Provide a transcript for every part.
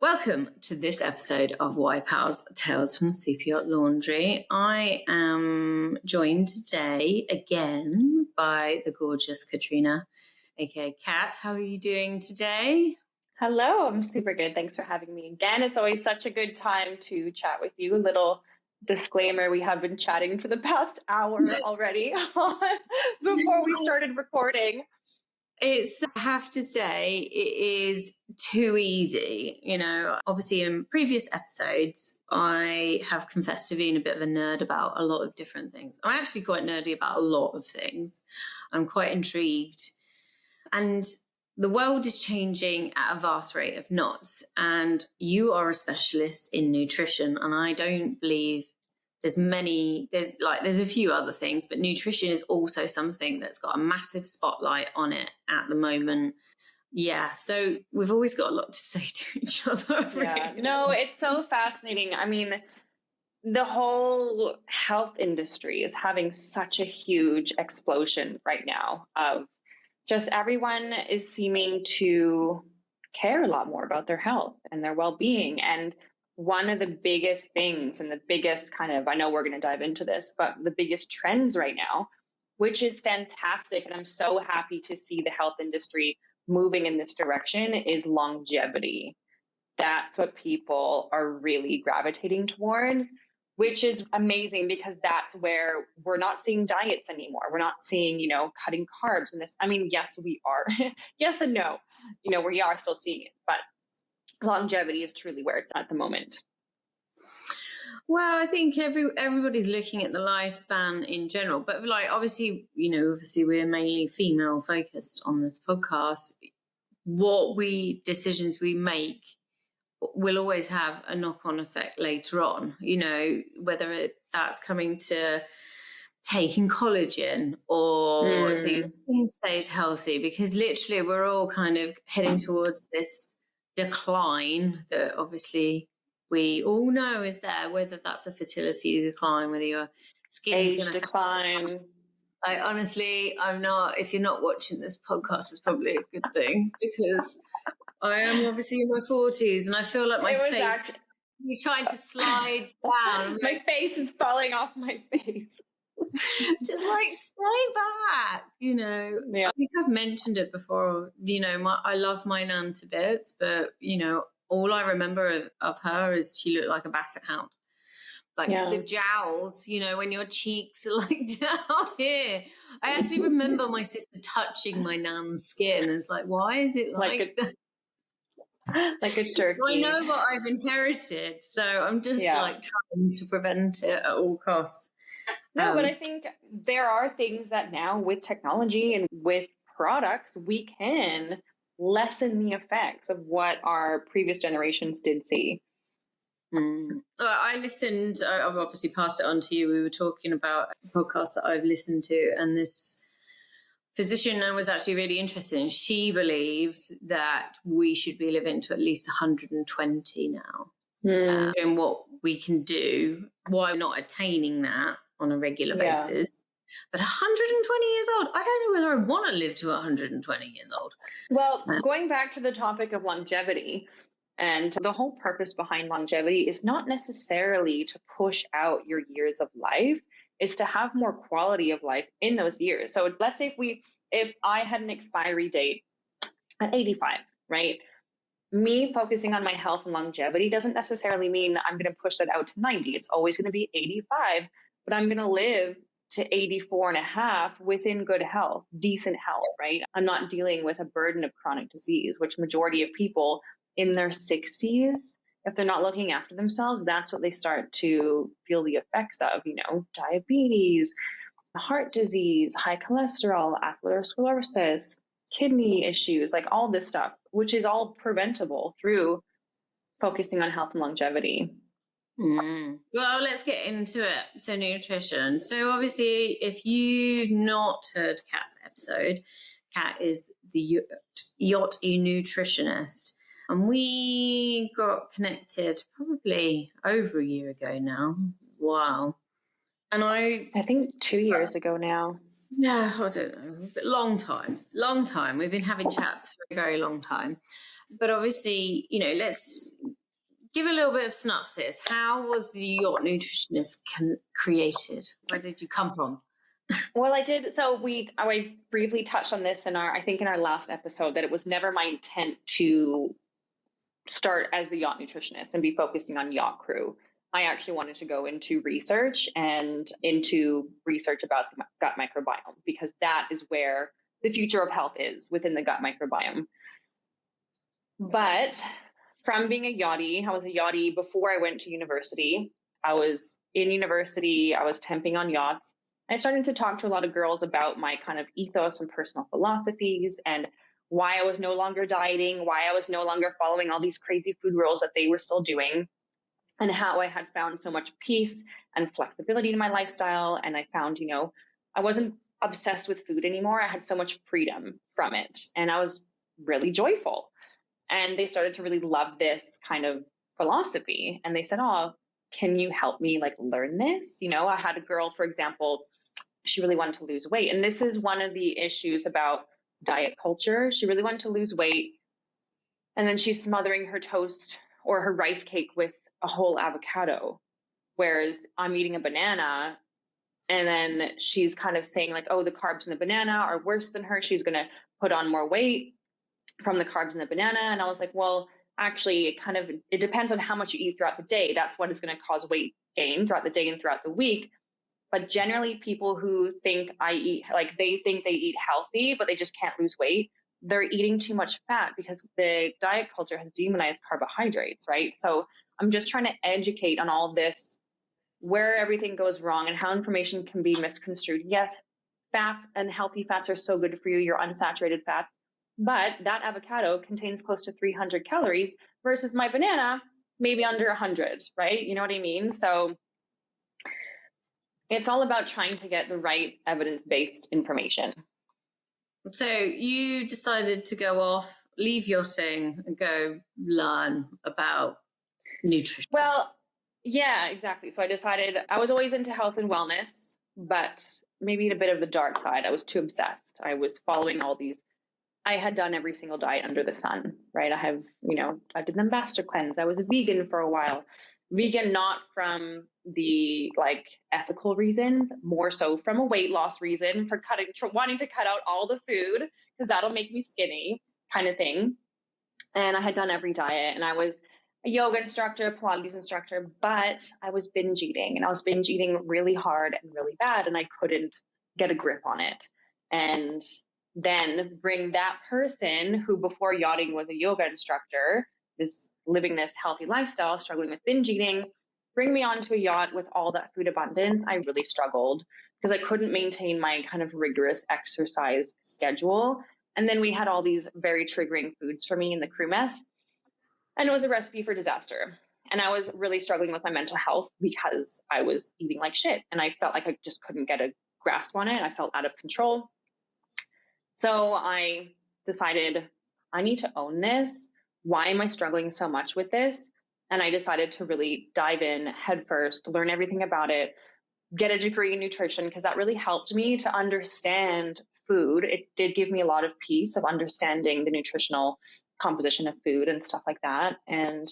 Welcome to this episode of Why Pals Tales from Superyacht Laundry. I am joined today again by the gorgeous Katrina, aka Kat. How are you doing today? Hello, I'm super good. Thanks for having me again. It's always such a good time to chat with you. A little disclaimer, we have been chatting for the past hour already before we started recording. I have to say, it is too easy. You know, obviously in previous episodes, I have confessed to being a bit of a nerd about a lot of different things. I'm actually quite nerdy about a lot of things. I'm quite intrigued. And the world is changing at a vast rate of knots. And you are a specialist in nutrition. And I don't believe there's a few other things, but nutrition is also something that's got a massive spotlight on it at the moment. Yeah, so we've always got a lot to say to each other. Yeah, no, it's so fascinating. I mean, the whole health industry is having such a huge explosion right now of just everyone is seeming to care a lot more about their health and their well-being. And one of the biggest things and the biggest I know we're going to dive into this, but the biggest trends right now, which is fantastic, and I'm so happy to see the health industry moving in this direction, is longevity. That's what people are really gravitating towards, which is amazing because that's where we're not seeing diets anymore. We're not seeing, cutting carbs and this. I mean, yes, we are. Yes and no. We are still seeing it, but longevity is truly where it's at the moment. Well, I think everybody's looking at the lifespan in general, but obviously we're mainly female focused on this podcast. Decisions we make will always have a knock-on effect later on, whether that's coming to taking collagen or so your skin stays healthy, because literally we're all kind of heading towards this decline that obviously we all know is there, whether that's a fertility decline, whether your skin's age decline. If you're not watching this podcast, it's probably a good thing, because I am obviously in my 40s and I feel like my face is trying to slide down. My face is falling off my face. Just stay back, Yeah. I think I've mentioned it before, I love my nan to bits, but, all I remember of her is she looked like a basset hound. The jowls, when your cheeks are down here. I actually remember my sister touching my nan's skin. And it's why is it like that? Like a jerky. I know what I've inherited, so I'm just trying to prevent it at all costs. No, but I think there are things that now with technology and with products, we can lessen the effects of what our previous generations did see. I listened, I've obviously passed it on to you. We were talking about a podcast that I've listened to, and this physician was actually really interesting. She believes that we should be living to at least 120 now. And what we can do, why not attaining that on a regular basis. But 120 years old, I don't know whether I want to live to 120 years old. Well, going back to the topic of longevity, and the whole purpose behind longevity is not necessarily to push out your years of life, is to have more quality of life in those years. So let's say if I had an expiry date at 85, right? Me focusing on my health and longevity doesn't necessarily mean I'm going to push that out to 90. It's always going to be 85, but I'm going to live to 84 and a half within good health, decent health, right? I'm not dealing with a burden of chronic disease, which majority of people in their 60s, if they're not looking after themselves, that's what they start to feel the effects of, diabetes, heart disease, high cholesterol, atherosclerosis, kidney issues, all this stuff, which is all preventable through focusing on health and longevity. Well, let's get into it. So nutrition. So obviously, if you've not heard Kat's episode, Kat is the Yachty Nutritionist. And we got connected probably over a year ago now. Wow. And I think 2 years ago now. Yeah, I don't know. But long time. We've been having chats for a very long time. But obviously, let's give a little bit of synopsis. How was the Yacht Nutritionist created? Where did you come from? Well, I did. So I briefly touched on this I think in our last episode, that it was never my intent to start as the yacht nutritionist and be focusing on yacht crew. I actually wanted to go into research about the gut microbiome, because that is where the future of health is, within the gut microbiome. But from being a yachty, I was a yachty before I went to university. I was in university, I was temping on yachts. I started to talk to a lot of girls about my kind of ethos and personal philosophies, and why I was no longer dieting, why I was no longer following all these crazy food rules that they were still doing, and how I had found so much peace and flexibility in my lifestyle. And I found, I wasn't obsessed with food anymore. I had so much freedom from it, and I was really joyful. And they started to really love this kind of philosophy. And they said, "Oh, can you help me learn this?" I had a girl, for example, she really wanted to lose weight. And this is one of the issues about diet culture. She really wanted to lose weight. And then she's smothering her toast or her rice cake with a whole avocado. Whereas I'm eating a banana, and then she's kind of saying oh, the carbs in the banana are worse than her. She's going to put on more weight from the carbs in the banana. And I was like, well, actually, it depends on how much you eat throughout the day. That's what is going to cause weight gain throughout the day and throughout the week. But generally, people who think they think they eat healthy, but they just can't lose weight, they're eating too much fat, because the diet culture has demonized carbohydrates, right? So I'm just trying to educate on all this, where everything goes wrong and how information can be misconstrued. Yes, fats and healthy fats are so good for you, your unsaturated fats, but that avocado contains close to 300 calories versus my banana, maybe under 100, right? You know what I mean? So it's all about trying to get the right evidence-based information. So you decided to go off, leave yachting, and go learn about nutrition. Well, yeah, exactly. So I decided, I was always into health and wellness, but maybe a bit of the dark side. I was too obsessed. I was following I had done every single diet under the sun, right? I did the master cleanse. I was a vegan for a while. Vegan, not from the ethical reasons, more so from a weight loss reason, for wanting to cut out all the food, because that'll make me skinny, kind of thing. And I had done every diet, and I was a yoga instructor, Pilates instructor, but I was binge eating, and I was binge eating really hard and really bad, and I couldn't get a grip on it. And then bring that person who before yachting was a yoga instructor, living this healthy lifestyle, struggling with binge eating, bring me onto a yacht with all that food abundance. I really struggled, because I couldn't maintain my kind of rigorous exercise schedule. And then we had all these very triggering foods for me in the crew mess. And it was a recipe for disaster. And I was really struggling with my mental health, because I was eating like shit. And I felt like I just couldn't get a grasp on it. I felt out of control. So I decided, I need to own this. Why am I struggling so much with this? And I decided to really dive in headfirst, learn everything about it, get a degree in nutrition, because that really helped me to understand food. It did give me a lot of peace of understanding the nutritional composition of food and stuff like that. And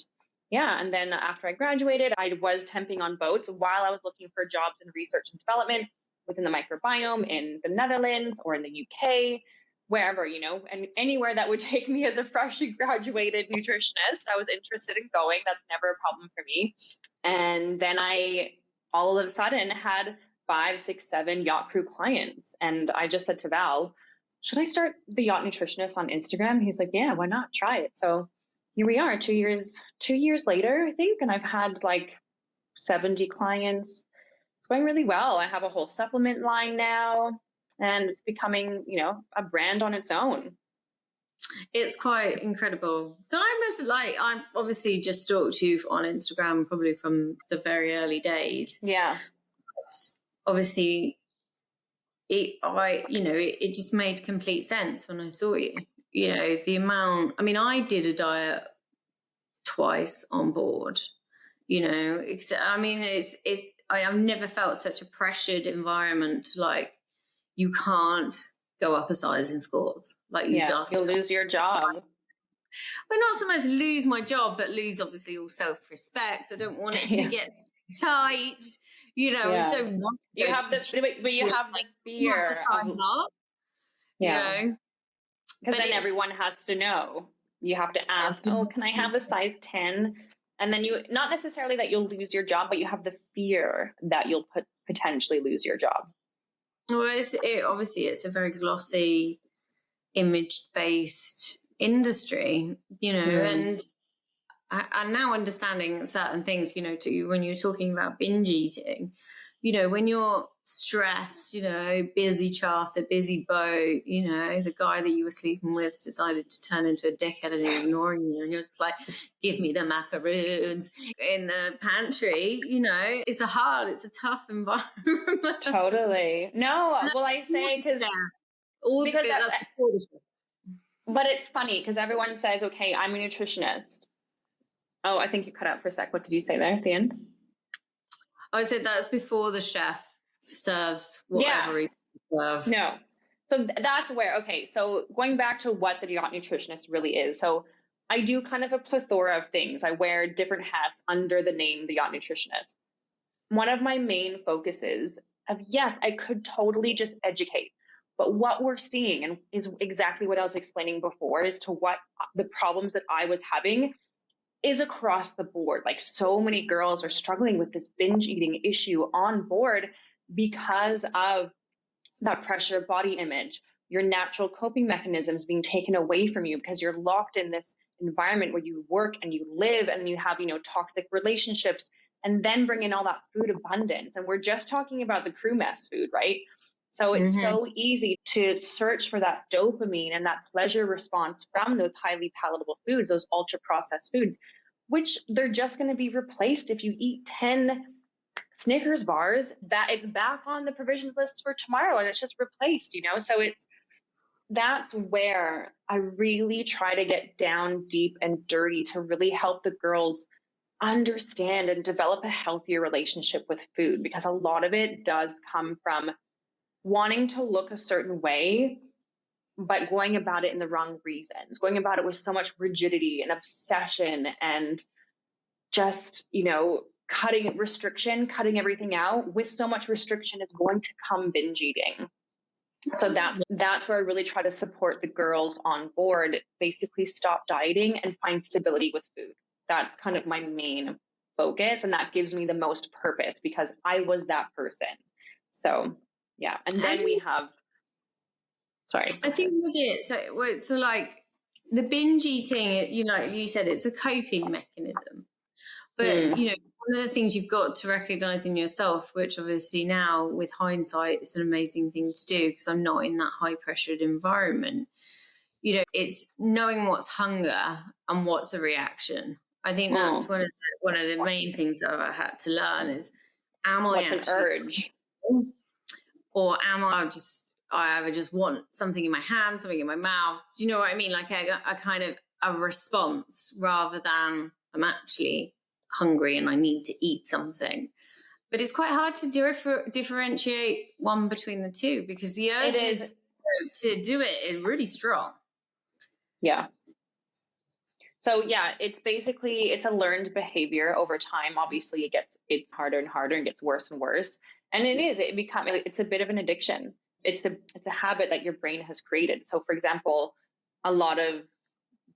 yeah, and then after I graduated, I was temping on boats while I was looking for jobs in research and development within the microbiome in the Netherlands or in the UK, wherever, and anywhere that would take me as a freshly graduated nutritionist. I was interested in going. That's never a problem for me. And then I all of a sudden had 5, 6, 7 yacht crew clients. And I just said to Val, should I start the Yacht Nutritionist on Instagram? He's like, yeah, why not? Try it. So here we are 2 years later, I think. And I've had 70 clients. It's going really well. I have a whole supplement line now, and it's becoming, a brand on its own. It's quite incredible. So I obviously just stalked you on Instagram probably from the very early days. Yeah. But obviously it just made complete sense when I saw you. The amount, I did a diet twice on board, I've never felt such a pressured environment to you can't go up a size in scores. Like you just you'll lose your job. Well, not so much lose my job, but lose obviously all self-respect. I don't want it to get too tight. I don't want to you go have to but you have the fear of size up. Because then everyone has to know. You have to ask, oh, can I have a size 10? And then you, not necessarily that you'll lose your job, but you have the fear that you'll potentially lose your job. Well, obviously it's a very glossy, image-based industry, and I'm now understanding certain things, when you're talking about binge eating, when you're stressed, busy charter, busy boat, the guy that you were sleeping with decided to turn into a dickhead and he's ignoring you, and you're just like, give me the macaroons in the pantry, it's a tough environment. Totally. No, well, I say because that's before the stuff. But it's funny because everyone says, okay, I'm a nutritionist. Oh, I think you cut out for a sec. What did you say there at the end? I said that's before the chef serves whatever he's serve. No. So that's where, okay, so going back to what the Yachty Nutritionist really is. So I do kind of a plethora of things. I wear different hats under the name the Yachty Nutritionist. One of my main focuses of, yes, I could totally just educate. But what we're seeing, and is exactly what I was explaining before, as to what the problems that I was having is across the board. Like, so many girls are struggling with this binge eating issue on board because of that pressure of body image, your natural coping mechanisms being taken away from you because you're locked in this environment where you work and you live and you have, toxic relationships, and then bring in all that food abundance. And we're just talking about the crew mess food, right? So it's so easy to search for that dopamine and that pleasure response from those highly palatable foods, those ultra processed foods, which they're just going to be replaced if you eat 10 Snickers bars, that it's back on the provisions list for tomorrow and it's just replaced, So that's where I really try to get down deep and dirty to really help the girls understand and develop a healthier relationship with food, because a lot of it does come from wanting to look a certain way, but going about it in the wrong reasons, going about it with so much rigidity and obsession and just, cutting everything out. With so much restriction is going to come binge eating. So that's where I really try to support the girls on board, basically stop dieting and find stability with food. That's kind of my main focus. And that gives me the most purpose because I was that person. So yeah. And then we have, sorry. I think with it, so like the binge eating, you said it's a coping mechanism. But, one of the things you've got to recognize in yourself, which obviously now with hindsight, is an amazing thing to do because I'm not in that high pressured environment. It's knowing what's hunger and what's a reaction. I think that's one of the main things that I've had to learn is, am I an urge? Or am I either just want something in my hand, something in my mouth? Do you know what I mean? Like a kind of a response rather than I'm actually hungry and I need to eat something. But it's quite hard to differentiate one between the two because the urge is to do it is really strong. Yeah. So yeah, it's a learned behavior over time. Obviously it's harder and harder and gets worse and worse. And it's a bit of an addiction. It's a habit that your brain has created. So for example, a lot of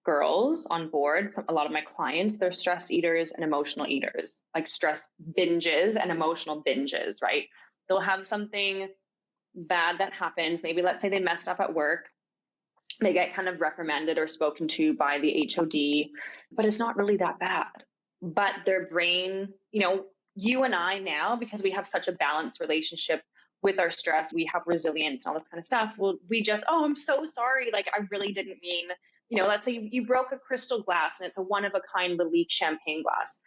girls on board, a lot of my clients, they're stress eaters and emotional eaters, like stress binges and emotional binges, right? They'll have something bad that happens. Maybe let's say they messed up at work. They get kind of reprimanded or spoken to by the HOD, but it's not really that bad. But their brain, you and I now, because we have such a balanced relationship with our stress, we have resilience and all this kind of stuff. Well, we just, I'm so sorry. Like, I really didn't mean, let's say you broke a crystal glass and it's a one of a kind Lalique champagne glass.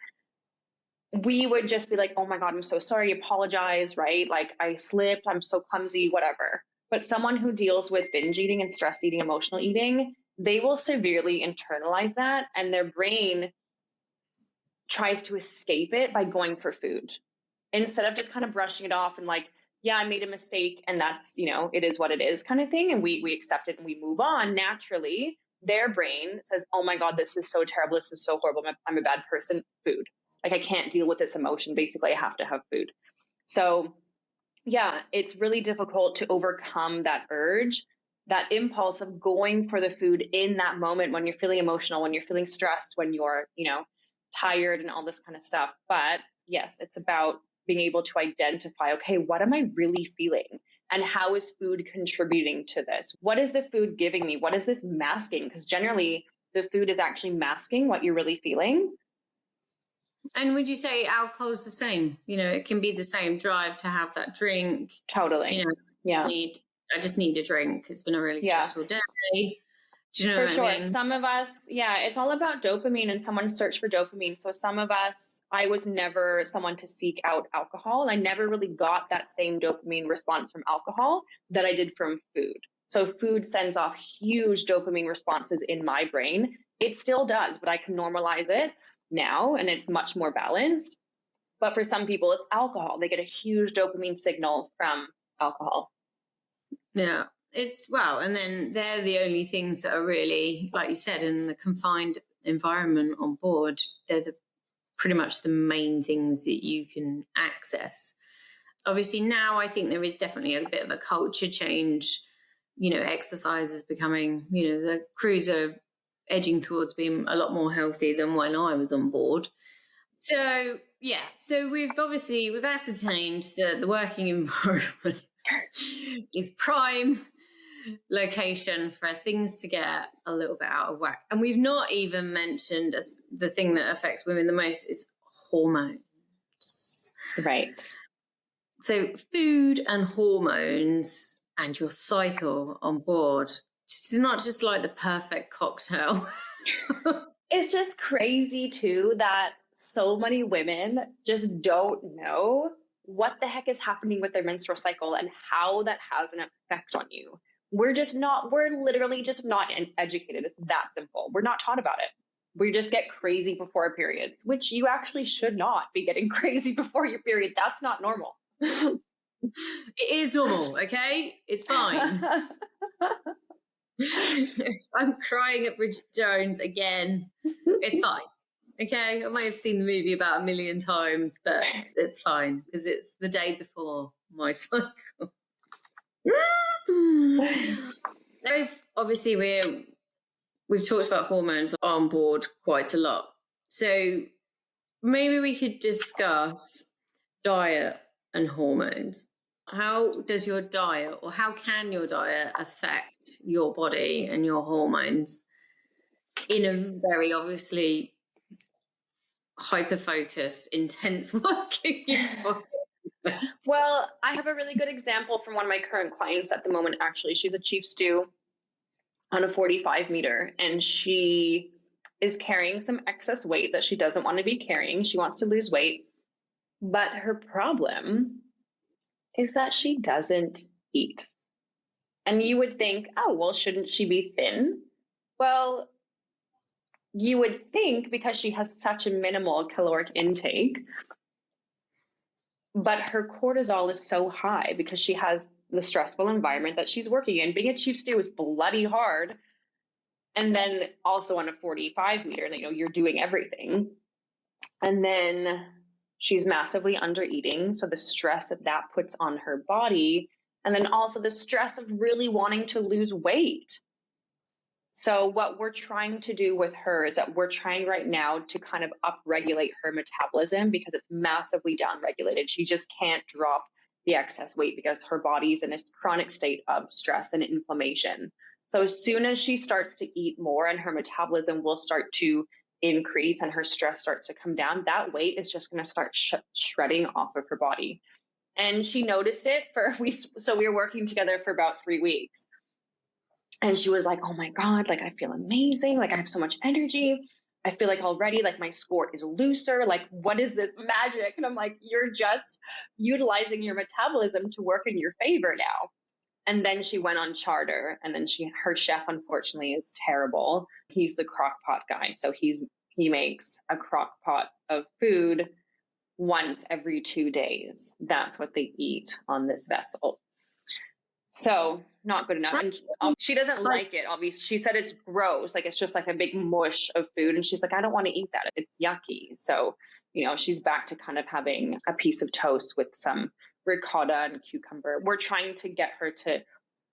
We would just be like, oh my God, I'm so sorry. Apologize, right? Like I slipped. I'm so clumsy, whatever. But someone who deals with binge eating and stress eating, emotional eating, they will severely internalize that. And their brain tries to escape it by going for food instead of just kind of brushing it off and like yeah, I made a mistake and that's, it is what it is kind of thing. And we accept it and we move on naturally. Their brain says, oh my God, this is so terrible. This is so horrible. I'm a bad person. Food. Like I can't deal with this emotion. Basically, I have to have food. So yeah, it's really difficult to overcome that urge, that impulse of going for the food in that moment when you're feeling emotional, when you're feeling stressed, when you're, tired and all this kind of stuff. But yes, it's about being able to identify, okay, what am I really feeling? And how is food contributing to this? What is the food giving me? What is this masking? Because generally the food is actually masking what you're really feeling. And would you say alcohol is the same? It can be the same drive to have that drink. Totally. Yeah. I just need a drink. It's been a really stressful day. Do you know what I mean? Some of us, it's all about dopamine and someone search for dopamine. So some of us, I was never someone to seek out alcohol. And I never really got that same dopamine response from alcohol that I did from food. So food sends off huge dopamine responses in my brain. It still does, but I can normalize it now and it's much more balanced. But for some people, it's alcohol. They get a huge dopamine signal from alcohol. Yeah. And then they're the only things that are really, like you said, in the confined environment on board, they're pretty much the main things that you can access. Obviously now I think there is definitely a bit of a culture change. Exercise is becoming, the crews are edging towards being a lot more healthy than when I was on board. So yeah, so we've ascertained that the working environment is prime location for things to get a little bit out of whack. And we've not even mentioned the thing that affects women the most is hormones. Right. So food and hormones and your cycle on board, it's not just like the perfect cocktail. It's just crazy too that so many women just don't know what the heck is happening with their menstrual cycle and how that has an effect on you. We're literally just not educated. It's that simple. We're not taught about it. We just get crazy before our periods, which you actually should not be getting crazy before your period. That's not normal. It is normal, okay? It's fine. I'm crying at Bridget Jones again. It's fine. Okay, I might have seen the movie about 1 million times, but it's fine because it's the day before my cycle. Obviously, we've talked about hormones on board quite a lot. So maybe we could discuss diet and hormones. How does your diet, or how can your diet affect your body and your hormones in a very obviously hyper-focused, intense working environment? Well, I have a really good example from one of my current clients at the moment, actually. She's a chief stew on a 45 meter, and she is carrying some excess weight that she doesn't want to be carrying. She wants to lose weight, but her problem is that she doesn't eat. And you would think, oh, well, shouldn't she be thin? Well, you would think because she has such a minimal caloric intake, but her cortisol is so high because she has the stressful environment that she's working in. Being a chief stew is bloody hard. And then also on a 45 meter, you're doing everything. And then she's massively under eating. So the stress that puts on her body, and then also the stress of really wanting to lose weight. So what we're trying to do with her is that we're trying right now to kind of upregulate her metabolism because it's massively downregulated. She just can't drop the excess weight because her body's in a chronic state of stress and inflammation. So as soon as she starts to eat more and her metabolism will start to increase and her stress starts to come down, that weight is just going to start shredding off of her body. And she noticed it so we were working together for about 3 weeks. And she was like, oh my God, I feel amazing. I have so much energy. I feel like already my score is looser. What is this magic? And I'm like, you're just utilizing your metabolism to work in your favor now. And then she went on charter, and then her chef, unfortunately, is terrible. He's the crock pot guy. So he makes a crock pot of food once every 2 days. That's what they eat on this vessel. So not good enough. And she doesn't like it, obviously. She said it's gross. Like, it's just like a big mush of food. And she's like, I don't want to eat that. It's yucky. So, she's back to kind of having a piece of toast with some ricotta and cucumber. We're trying to get her to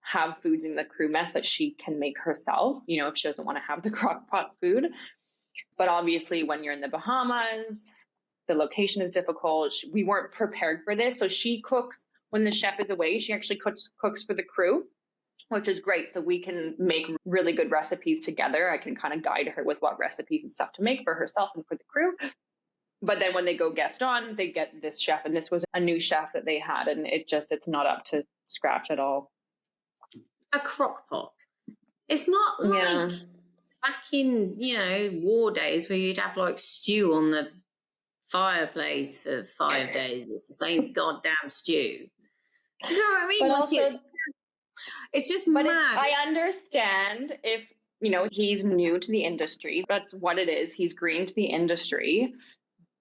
have foods in the crew mess that she can make herself, if she doesn't want to have the crock pot food. But obviously when you're in the Bahamas, the location is difficult. We weren't prepared for this. So she cooks when the chef is away. She actually cooks for the crew, which is great. So we can make really good recipes together. I can kind of guide her with what recipes and stuff to make for herself and for the crew. But then when they go guest on, they get this chef. And this was a new chef that they had. And it's not up to scratch at all. A crock pot. It's not like back in, war days where you'd have like stew on the fireplace for 5 days. It's the same goddamn stew. Do you know what I mean? But like also, it's just mad. I understand if, he's new to the industry. That's what it is. He's green to the industry.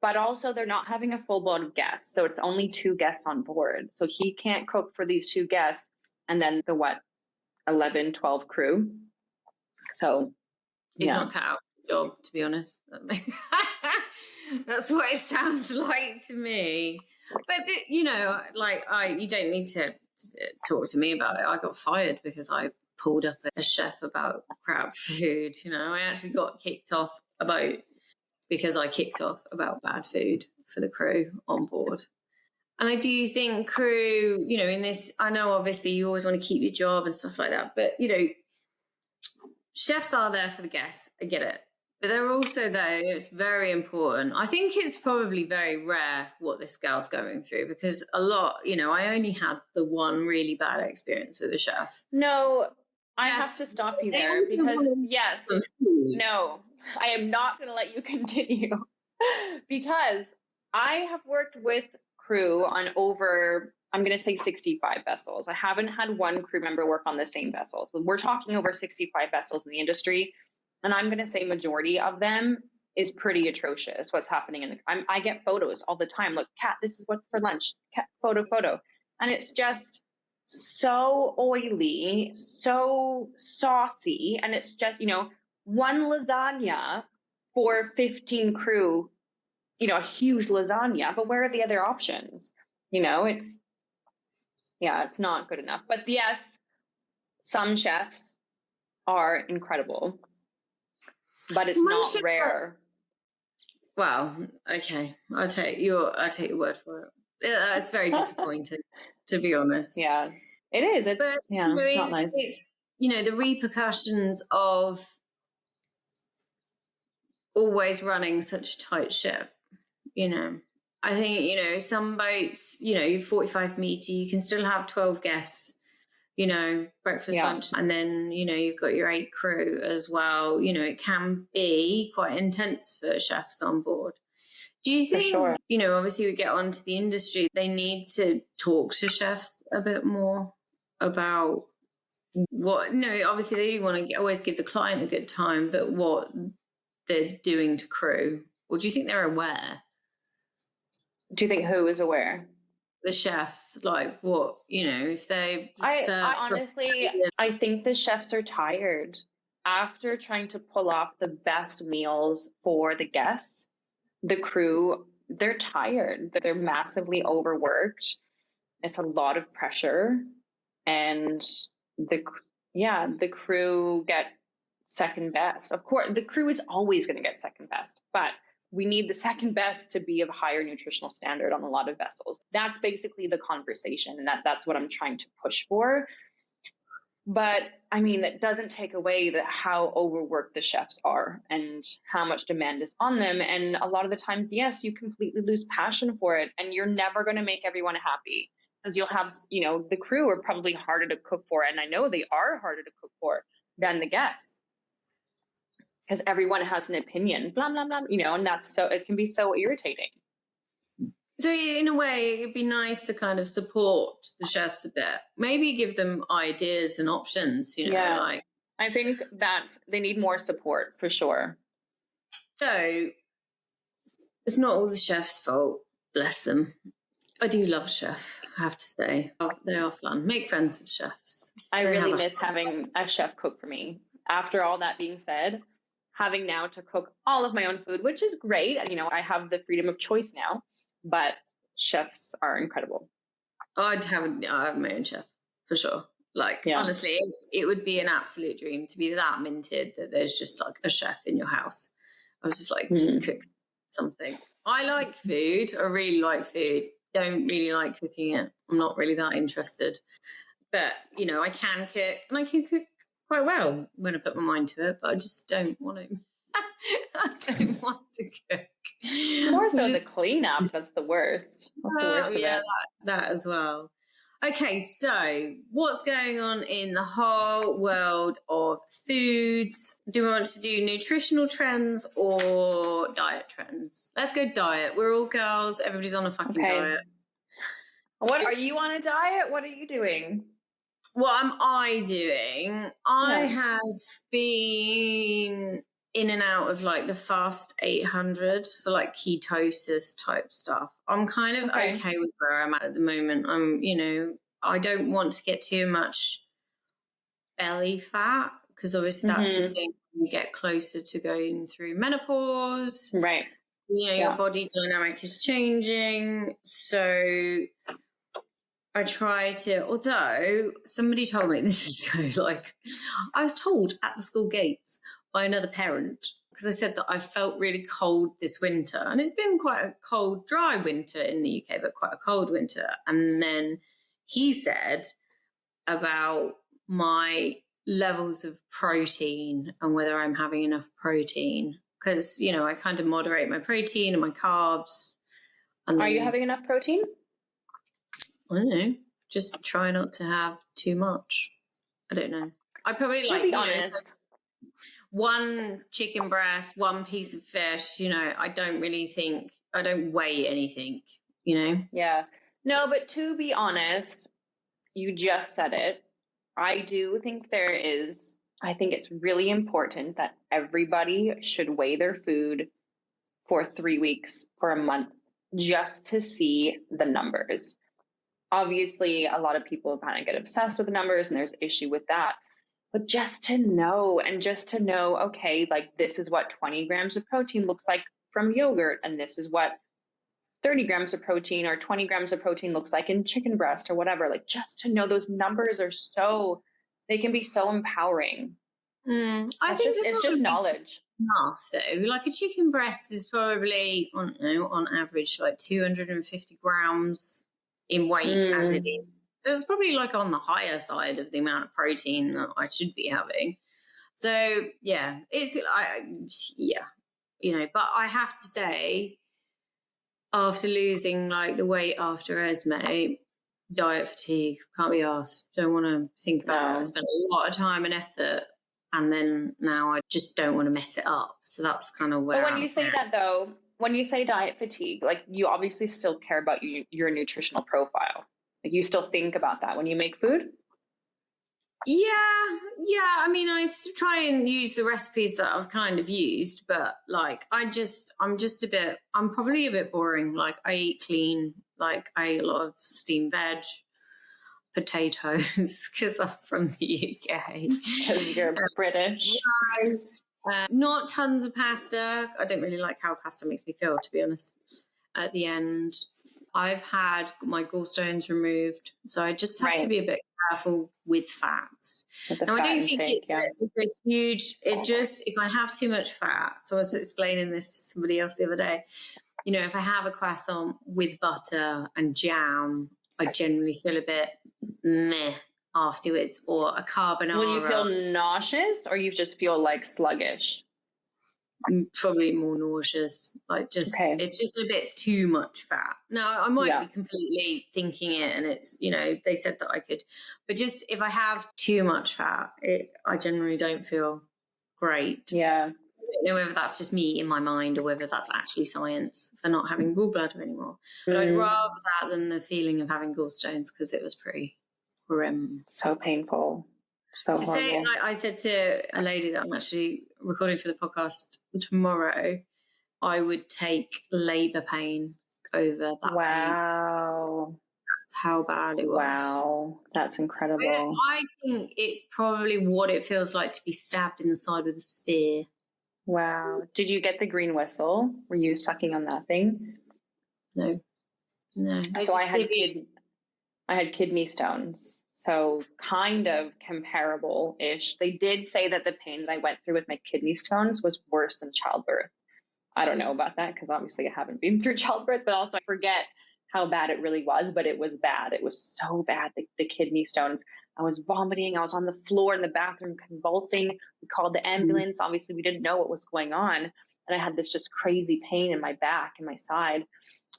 But also they're not having a full boat of guests. So it's only 2 guests on board. So he can't cook for these 2 guests and then the 11, 12 crew. So he's not cut out for the job, to be honest. That's what it sounds like to me. But you don't need to talk to me about it. I got fired because I pulled up a chef about crap food. I actually got kicked off because I kicked off about bad food for the crew on board. And I do think crew, in this, I know obviously you always want to keep your job and stuff like that, but, chefs are there for the guests. I get it. But they're also there. It's very important. I think it's probably very rare what this girl's going through because a lot, I only had the one really bad experience with a chef. No, I have to stop you there because, no, I am not going to let you continue because I have worked with crew on over, I'm going to say 65 vessels. I haven't had one crew member work on the same vessel. So we're talking over 65 vessels in the industry. And I'm going to say majority of them is pretty atrocious. What's happening I get photos all the time. Look, Kat, this is what's for lunch. Kat, photo. And it's just so oily, so saucy. And it's just, one lasagna for 15 crew, a huge lasagna, but where are the other options? It's not good enough. But yes, some chefs are incredible, but it's not rare. Well, okay. I'll take your word for it. It's very disappointing, to be honest. Yeah, it is. It's not nice. It's, the repercussions of always running such a tight ship. I think, some boats, 45 meter, you can still have 12 guests, breakfast, lunch, and then, you've got your 8 crew as well. It can be quite intense for chefs on board. Do you think, obviously we get onto the industry, they need to talk to chefs a bit more about obviously they do want to always give the client a good time, but what they're doing to crew? Or do you think they're aware? Do you think who is aware? The chefs, like what, if they... I honestly, I think the chefs are tired. After trying to pull off the best meals for the guests, the crew, they're tired. They're massively overworked. It's a lot of pressure. And the crew get second best. Of course, the crew is always going to get second best, but we need the second best to be of higher nutritional standard on a lot of vessels. That's basically the conversation, and that's what I'm trying to push for. But I mean, that doesn't take away how overworked the chefs are and how much demand is on them. And a lot of the times, yes, you completely lose passion for it, and you're never going to make everyone happy because you'll have, the crew are probably harder to cook for, and I know they are harder to cook for than the guests. Because everyone has an opinion, blah, blah, blah, and it can be so irritating. So in a way, it'd be nice to kind of support the chefs a bit. Maybe give them ideas and options, I think that they need more support for sure. So it's not all the chef's fault. bless them. I do love chef, I have to say. Oh, they are fun. Make friends with chefs. I really miss having a chef cook for me. After all that being said, having now to cook all of my own food, which is great. You know, I have the freedom of choice now, but chefs are incredible. I have my own chef, for sure. Like, honestly, it would be an absolute dream to be that minted that there's just like a chef in your house. I was just like, to cook something. I like food. I really like food. Don't really like cooking it. I'm not really that interested. But, you know, I can cook, and I can cook quite well when I put my mind to it, but I just don't want to. I don't want to cook. More so the cleanup. That's the worst. That's the worst of it. That as well. Okay, so what's going on in the whole world of foods? Do we want to do nutritional trends or diet trends? Let's go diet. We're all girls. Everybody's on a fucking diet. What are you on a diet? What are you doing? What am I doing? I have been in and out of like the fast 800, so like ketosis type stuff. I'm kind of okay with where I'm at the moment. You know, I don't want to get too much belly fat, because obviously that's the thing when you get closer to going through menopause. Right. You know, your body dynamic is changing. So I try to, although somebody told me, this is so like, I was told at the school gates by another parent, because I said that I felt really cold this winter, and it's been quite a cold, dry winter in the UK, but quite a cold winter. And then he said about my levels of protein and whether I'm having enough protein, because, you know, I kind of moderate my protein and my carbs. And are you having enough protein? I don't know. Just try not to have too much. I don't know. I probably to be honest. One chicken breast, one piece of fish, you know, I don't weigh anything, you know? Yeah. No, but to be honest, you just said it. I do think I think it's really important that everybody should weigh their food for 3 weeks, for a month, just to see the numbers. Obviously, a lot of people kind of get obsessed with the numbers, and there's an issue with that. But just to know, okay, like this is what 20 grams of protein looks like from yogurt, and this is what 30 grams of protein or 20 grams of protein looks like in chicken breast or whatever. Like, just to know those numbers they can be so empowering. I think it's just knowledge. Enough, so like a chicken breast is probably, I don't know, on average like 250 grams in weight as it is. So it's probably like on the higher side of the amount of protein that I should be having. So yeah, you know, but I have to say, after losing like the weight after Esme, diet fatigue, can't be asked. Don't want to think about it. I spent a lot of time and effort, and then now I just don't want to mess it up. So that's kind of where. But when you say that though, when you say diet fatigue, like you obviously still care about your nutritional profile. Like you still think about that when you make food? Yeah. I mean, I try and use the recipes that I've kind of used, but like I'm probably a bit boring. Like I eat clean, like I eat a lot of steamed veg, potatoes, because I'm from the UK. Because you're British. Rice, not tons of pasta. I don't really like how pasta makes me feel, to be honest. At the end, I've had my gallstones removed, so I just have to be a bit careful with fats. Now, I don't think it's a huge, if I have too much fat, so I was explaining this to somebody else the other day, you know, if I have a croissant with butter and jam, I generally feel a bit meh afterwards, or a carbonara. Will you feel nauseous, or you just feel like sluggish? Probably more nauseous, like it's just a bit too much fat. Now I might be completely thinking it, and it's, you know, they said that I could, but just if I have too much fat, I generally don't feel great. I don't know whether that's just me in my mind or whether that's actually science for not having gallbladder anymore. But I'd rather that than the feeling of having gallstones, because it was pretty grim. So painful. So horrible. I said to a lady that I'm actually recording for the podcast tomorrow, I would take labour pain over that pain. Wow. That's how bad it was. Wow. That's incredible. I think it's probably what it feels like to be stabbed in the side with a spear. Wow. Did you get the green whistle? Were you sucking on that thing? No. So I had kidney stones. So kind of comparable-ish. They did say that the pain that I went through with my kidney stones was worse than childbirth. I don't know about that because obviously I haven't been through childbirth, but also I forget how bad it really was, but it was bad. It was so bad, the kidney stones. I was vomiting. I was on the floor in the bathroom convulsing. We called the ambulance. Obviously, we didn't know what was going on. And I had this just crazy pain in my back and my side.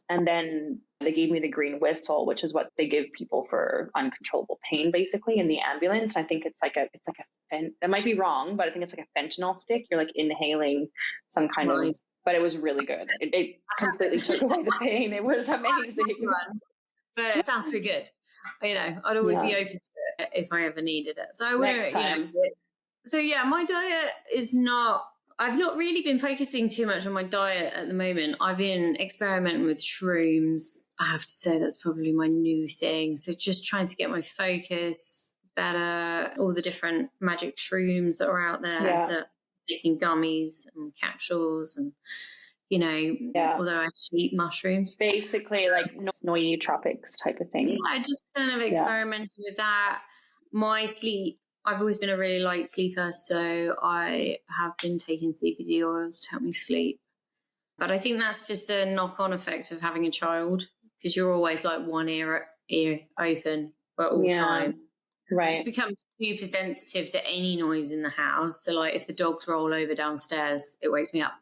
And then they gave me the green whistle, which is what they give people for uncontrollable pain, basically, in the ambulance. I think it's like that might be wrong, but I think it's like a fentanyl stick. You're like inhaling some kind of, but it was really good. It completely took away the pain. It was amazing. But it sounds pretty good. I'd always be open to it if I ever needed it. So I wouldn't, so yeah, my diet is not, I've not really been focusing too much on my diet at the moment. I've been experimenting with shrooms. I have to say that's probably my new thing. So just trying to get my focus better, all the different magic shrooms that are out there, that making gummies and capsules and, although I eat mushrooms. Basically like nootropics type of thing. I just kind of experimented with that. My sleep, I've always been a really light sleeper, so I have been taking CBD oils to help me sleep. But I think that's just a knock-on effect of having a child, because you're always like one ear open at all times. Right. Just becomes super sensitive to any noise in the house. So like if the dogs roll over downstairs, it wakes me up,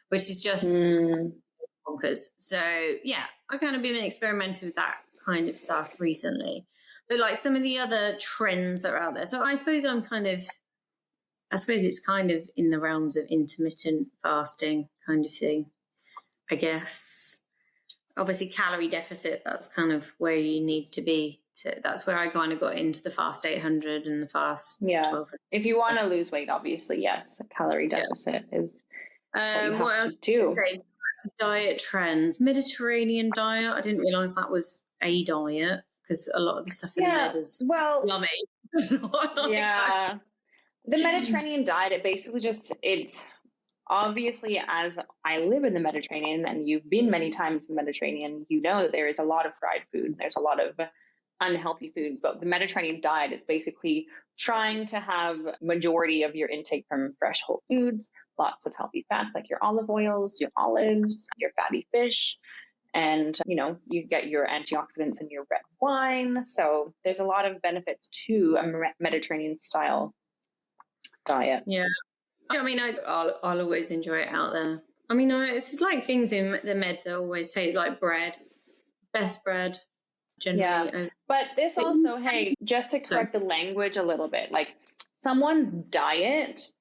which is just bonkers. So yeah, I kind of been experimenting with that kind of stuff recently. But like some of the other trends that are out there. So I suppose it's kind of in the realms of intermittent fasting kind of thing, I guess. Obviously calorie deficit, that's kind of where you need to be. That's where I kind of got into the fast 800 and the fast 1200. If you want to lose weight, obviously, yes, a calorie deficit is what else do. Diet trends. Mediterranean diet. I didn't realise that was a diet, because a lot of the stuff in the med is yummy. The Mediterranean diet, it basically it's obviously, as I live in the Mediterranean and you've been many times in the Mediterranean, you know that there is a lot of fried food. There's a lot of unhealthy foods, but the Mediterranean diet is basically trying to have majority of your intake from fresh whole foods, lots of healthy fats like your olive oils, your olives, your fatty fish. And, you get your antioxidants in your red wine. So there's a lot of benefits to a Mediterranean style diet. Yeah. I mean, I'll always enjoy it out there. I mean, it's like things in the med that always say, like bread, best bread, generally. Yeah. But this also, just to correct the language a little bit, like someone's diet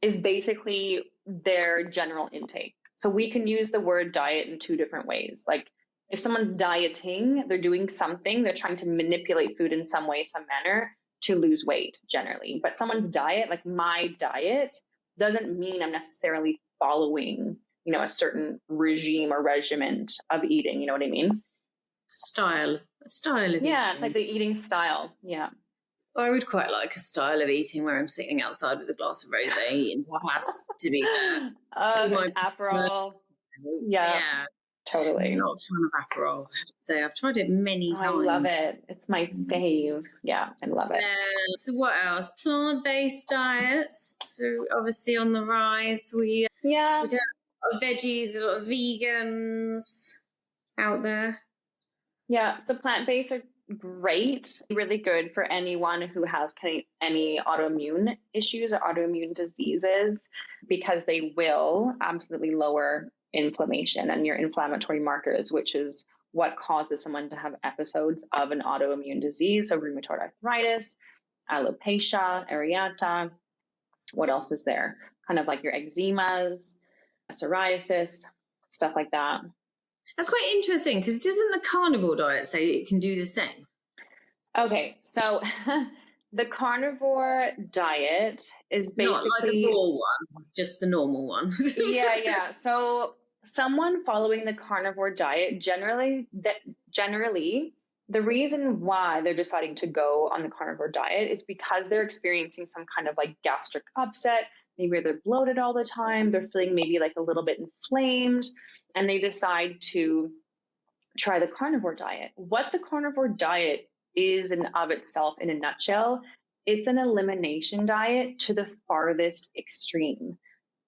is basically their general intake. So we can use the word diet in two different ways. Like if someone's dieting, they're doing something, they're trying to manipulate food in some way, some manner to lose weight generally. But someone's diet, like my diet, doesn't mean I'm necessarily following, a certain regime or regiment of eating. You know what I mean? A style of eating. Yeah, it's like the eating style. Yeah. I would quite like a style of eating where I'm sitting outside with a glass of rosé eating tapas, to be fair. Aperol. Yeah, totally. I'm not a fan of Aperol, I have to say. I've tried it many times. I love it. It's my fave. Yeah, I love it. So what else? Plant-based diets. So obviously on the rise. We do a lot of veggies, a lot of vegans out there. Yeah, so plant-based are great, really good for anyone who has any autoimmune issues or autoimmune diseases, because they will absolutely lower inflammation and your inflammatory markers, which is what causes someone to have episodes of an autoimmune disease. So rheumatoid arthritis, alopecia areata. What else is there? Kind of like your eczemas, psoriasis, stuff like that. That's quite interesting, because doesn't the carnivore diet say it can do the same? Okay, so the carnivore diet is basically... Not like the raw one, just the normal one. Yeah. So someone following the carnivore diet, generally, the reason why they're deciding to go on the carnivore diet is because they're experiencing some kind of like gastric upset. Maybe they're bloated all the time. They're feeling maybe like a little bit inflamed, and they decide to try the carnivore diet. What the carnivore diet is in of itself, in a nutshell, it's an elimination diet to the farthest extreme.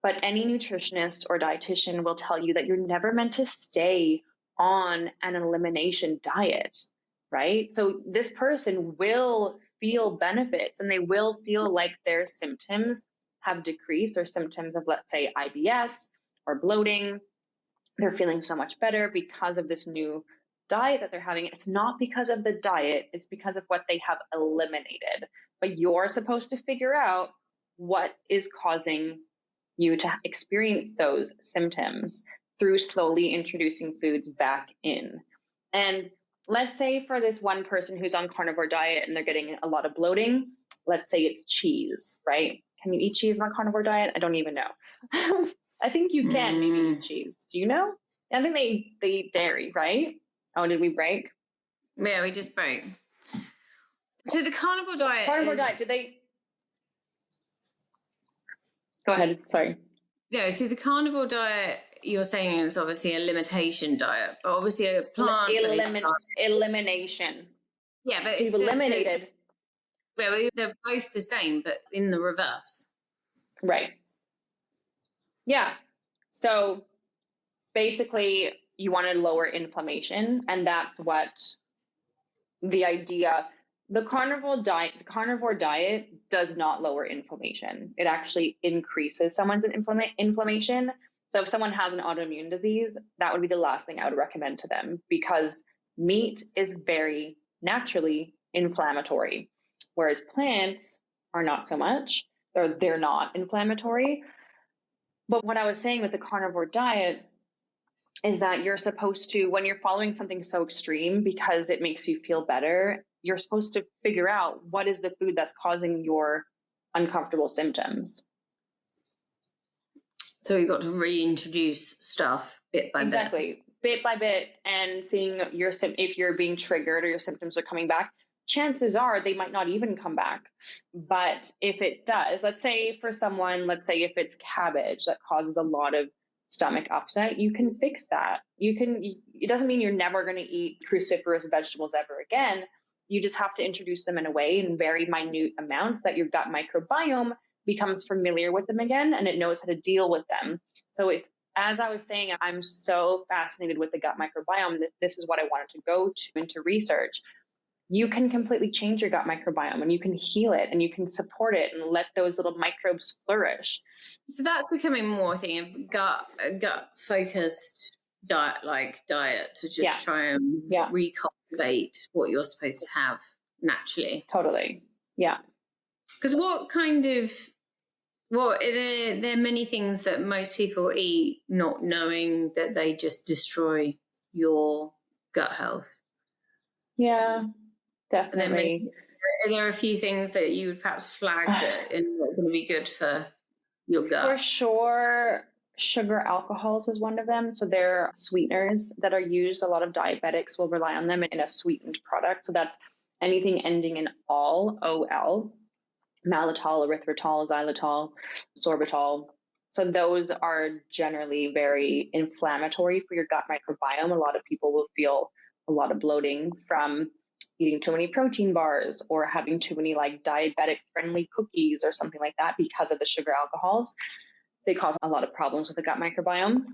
But any nutritionist or dietitian will tell you that you're never meant to stay on an elimination diet, right? So this person will feel benefits and they will feel like their symptoms have decreased, or symptoms of, let's say, IBS or bloating. They're feeling so much better because of this new diet that they're having. It's not because of the diet, it's because of what they have eliminated. But you're supposed to figure out what is causing you to experience those symptoms through slowly introducing foods back in. And let's say for this one person who's on carnivore diet and they're getting a lot of bloating, let's say it's cheese, right? Can you eat cheese on a carnivore diet? I don't even know. I think you can maybe eat cheese. Do you know? I think they eat dairy, right? Oh, did we break? Yeah, we just broke. So the carnivore diet did they... Go ahead, sorry. Yeah, so the carnivore diet, you're saying, is obviously a limitation diet, but obviously a plant... Elimination. Yeah, but you've eliminated... Well, they're both the same, but in the reverse. Right. Yeah. So basically, you want to lower inflammation, and that's what the idea. The carnivore diet does not lower inflammation. It actually increases someone's inflammation. So if someone has an autoimmune disease, that would be the last thing I would recommend to them, because meat is very naturally inflammatory, whereas plants are not so much. They're not inflammatory. But what I was saying with the carnivore diet is that you're supposed to, when you're following something so extreme because it makes you feel better, you're supposed to figure out what is the food that's causing your uncomfortable symptoms. So you've got to reintroduce stuff bit by bit. Exactly, bit by bit, and seeing if you're being triggered or your symptoms are coming back. Chances are they might not even come back. But if it does, let's say if it's cabbage that causes a lot of stomach upset, you can fix that. It doesn't mean you're never going to eat cruciferous vegetables ever again. You just have to introduce them in a way, in very minute amounts, that your gut microbiome becomes familiar with them again and it knows how to deal with them. So it's, as I was saying, I'm so fascinated with the gut microbiome that this is what I wanted to go into research. You can completely change your gut microbiome and you can heal it and you can support it and let those little microbes flourish. So that's becoming more a thing of gut focused diet to just try and recultivate what you're supposed to have naturally. Totally. Yeah. Because there are many things that most people eat not knowing that they just destroy your gut health. Yeah. Definitely. There are a few things that you would perhaps flag that are not going to be good for your gut. For sure, sugar alcohols is one of them. So they're sweeteners that are used. A lot of diabetics will rely on them in a sweetened product. So that's anything ending in ol, O-L, maltitol, erythritol, xylitol, sorbitol. So those are generally very inflammatory for your gut microbiome. A lot of people will feel a lot of bloating from eating too many protein bars or having too many like diabetic friendly cookies or something like that because of the sugar alcohols. They cause a lot of problems with the gut microbiome.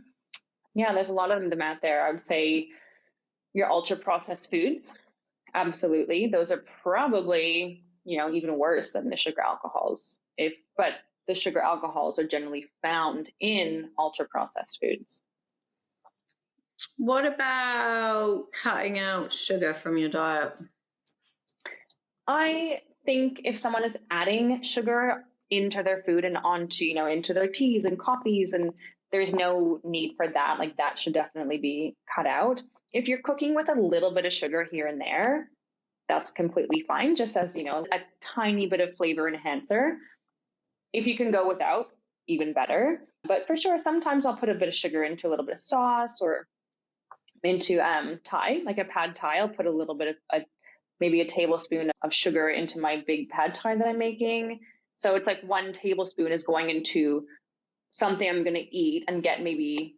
Yeah, there's a lot of them out there. I would say your ultra processed foods. Absolutely. Those are probably, even worse than the sugar alcohols. But the sugar alcohols are generally found in ultra processed foods. What about cutting out sugar from your diet? I think if someone is adding sugar into their food and into their teas and coffees, and there's no need for that, like that should definitely be cut out. If you're cooking with a little bit of sugar here and there, that's completely fine, just as, a tiny bit of flavor enhancer. If you can go without, even better. But for sure, sometimes I'll put a bit of sugar into a little bit of sauce or into Thai, like a pad Thai. I'll put a little bit of maybe a tablespoon of sugar into my big pad Thai that I'm making. So it's like 1 tablespoon is going into something I'm going to eat and get maybe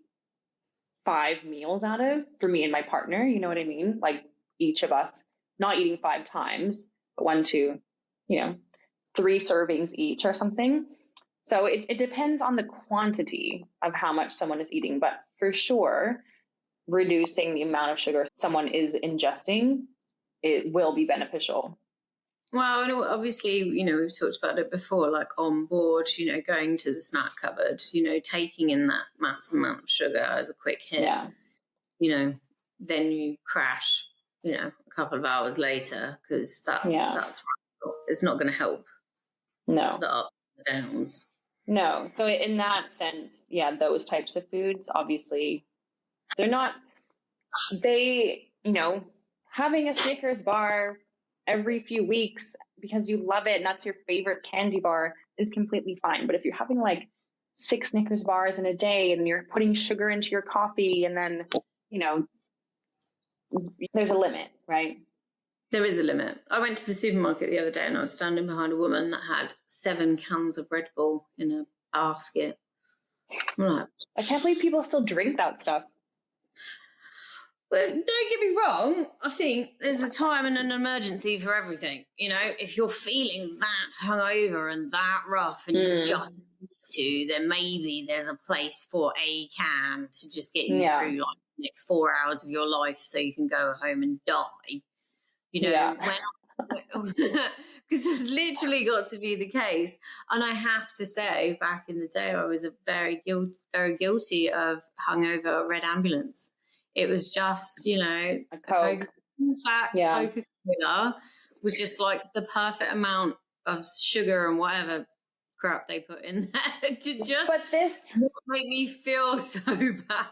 5 meals out of for me and my partner. You know what I mean? Like each of us not eating 5 times, but 1, 2, 3 servings each or something. So it depends on the quantity of how much someone is eating, but for sure, reducing the amount of sugar someone is ingesting, it will be beneficial. Well, and obviously, we've talked about it before, like Onboard, going to the snack cupboard, taking in that massive amount of sugar as a quick hit, then you crash, a couple of hours later, because that's it's not going to help. No. The ups and downs. No. So in that sense, those types of foods, obviously, having a Snickers bar every few weeks because you love it and that's your favorite candy bar is completely fine. But if you're having like 6 Snickers bars in a day and you're putting sugar into your coffee and then, there's a limit, right? There is a limit. I went to the supermarket the other day and I was standing behind a woman that had 7 cans of Red Bull in a basket. I'm like, I can't believe people still drink that stuff. Well, don't get me wrong. I think there's a time and an emergency for everything. If you're feeling that hungover and that rough and you just need to, then maybe there's a place for a can to just get you through like the next 4 hours of your life so you can go home and die. Because it's literally got to be the case. And I have to say, back in the day, I was very guilty of hungover red ambulance. It was just, a Coke. Coca-Cola was just like the perfect amount of sugar and whatever crap they put in there to just make me feel so bad.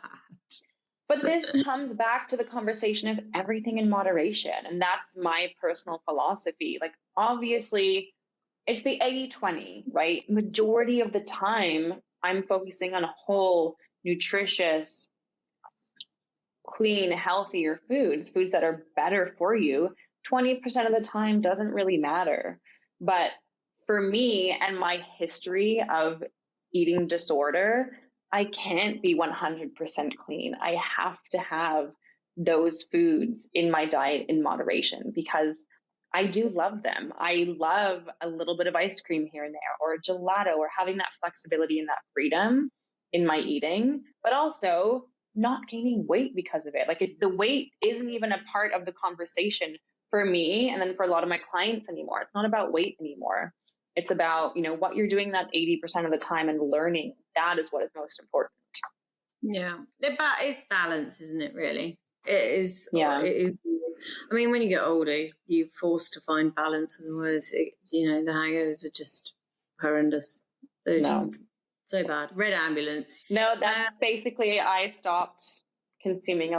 But this comes back to the conversation of everything in moderation. And that's my personal philosophy. Like, obviously, it's the 80-20, right? Majority of the time, I'm focusing on whole, nutritious, clean, healthier foods that are better for you. 20% of the time doesn't really matter. But for me and my history of eating disorder, I can't be 100% clean. I have to have those foods in my diet in moderation because I do love them. I love a little bit of ice cream here and there or a gelato or having that flexibility and that freedom in my eating, but also not gaining weight because of it. Like the weight isn't even a part of the conversation for me and then for a lot of my clients anymore. It's not about weight anymore. It's about, what you're doing that 80% of the time and learning. That is what is most important. Yeah. It's balance, isn't it, really? It is. Yeah. It is. I mean, when you get older, you're forced to find balance. Otherwise, the hangovers are just horrendous. They're just so bad. Red ambulance. No, that's basically I stopped consuming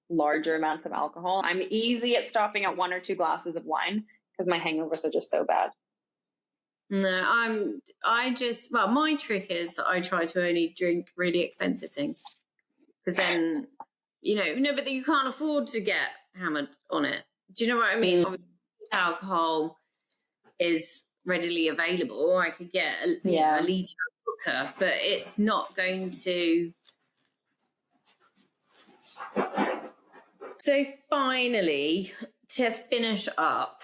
larger amounts of alcohol. I'm easy at stopping at 1 or 2 glasses of wine because my hangovers are just so bad. No, my trick is that I try to only drink really expensive things because then, but you can't afford to get hammered on it. Do you know what I mean? Obviously, alcohol is readily available. I could get a litre of vodka, but it's not going to. So finally, to finish up,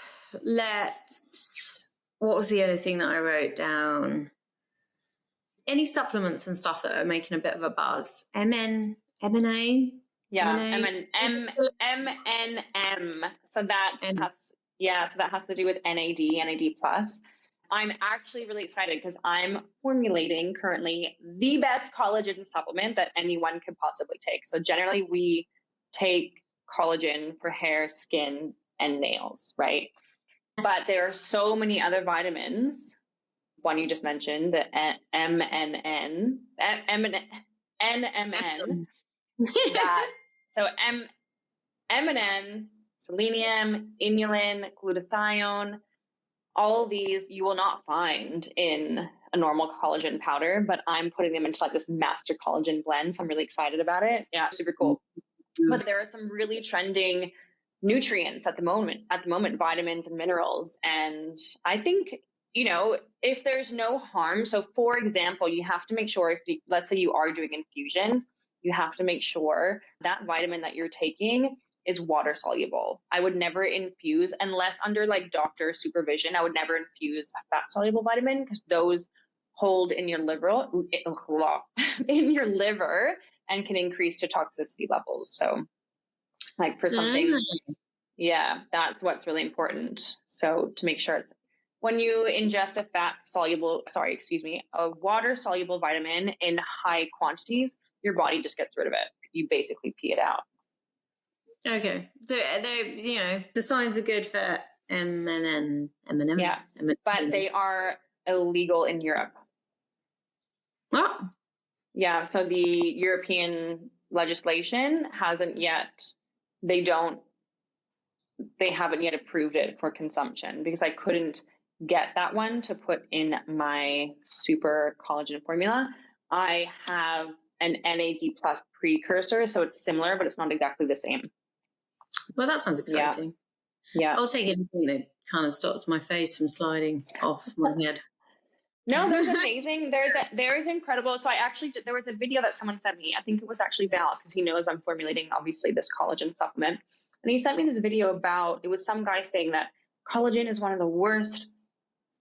what was the other thing that I wrote down? Any supplements and stuff that are making a bit of a buzz? MNA? Yeah, MNM. So that has to do with NAD plus. I'm actually really excited because I'm formulating currently the best collagen supplement that anyone could possibly take. So generally we take collagen for hair, skin, and nails, right? But there are so many other vitamins. One you just mentioned, the NMN. So MNN, selenium, inulin, glutathione, All of these you will not find in a normal collagen powder, but I'm putting them into like this master collagen blend. So I'm really excited about it. Yeah, super cool. But there are some really trending nutrients at the moment, vitamins and minerals. And I think, if there's no harm, so for example, you have to make sure let's say you are doing infusions, you have to make sure that vitamin that you're taking is water soluble. I would never infuse unless under like doctor supervision. I would never infuse a fat soluble vitamin because those hold in your liver and can increase to toxicity levels. So like for something, yeah, that's what's really important. So to make sure it's when you ingest a water soluble vitamin in high quantities, your body just gets rid of it. You basically pee it out. Okay. So the signs are good for M&M. Yeah. But they are illegal in Europe. What? Yeah. So the European legislation they haven't yet approved it for consumption because I couldn't get that one to put in my super collagen formula. I have an NAD plus precursor, so it's similar, but it's not exactly the same. Well, that sounds exciting. Yeah. I'll take anything that kind of stops my face from sliding off my head. No, there's amazing. There's incredible. So there was a video that someone sent me. I think it was actually Val, because he knows I'm formulating, obviously, this collagen supplement. And he sent me this video it was some guy saying that collagen is one of the worst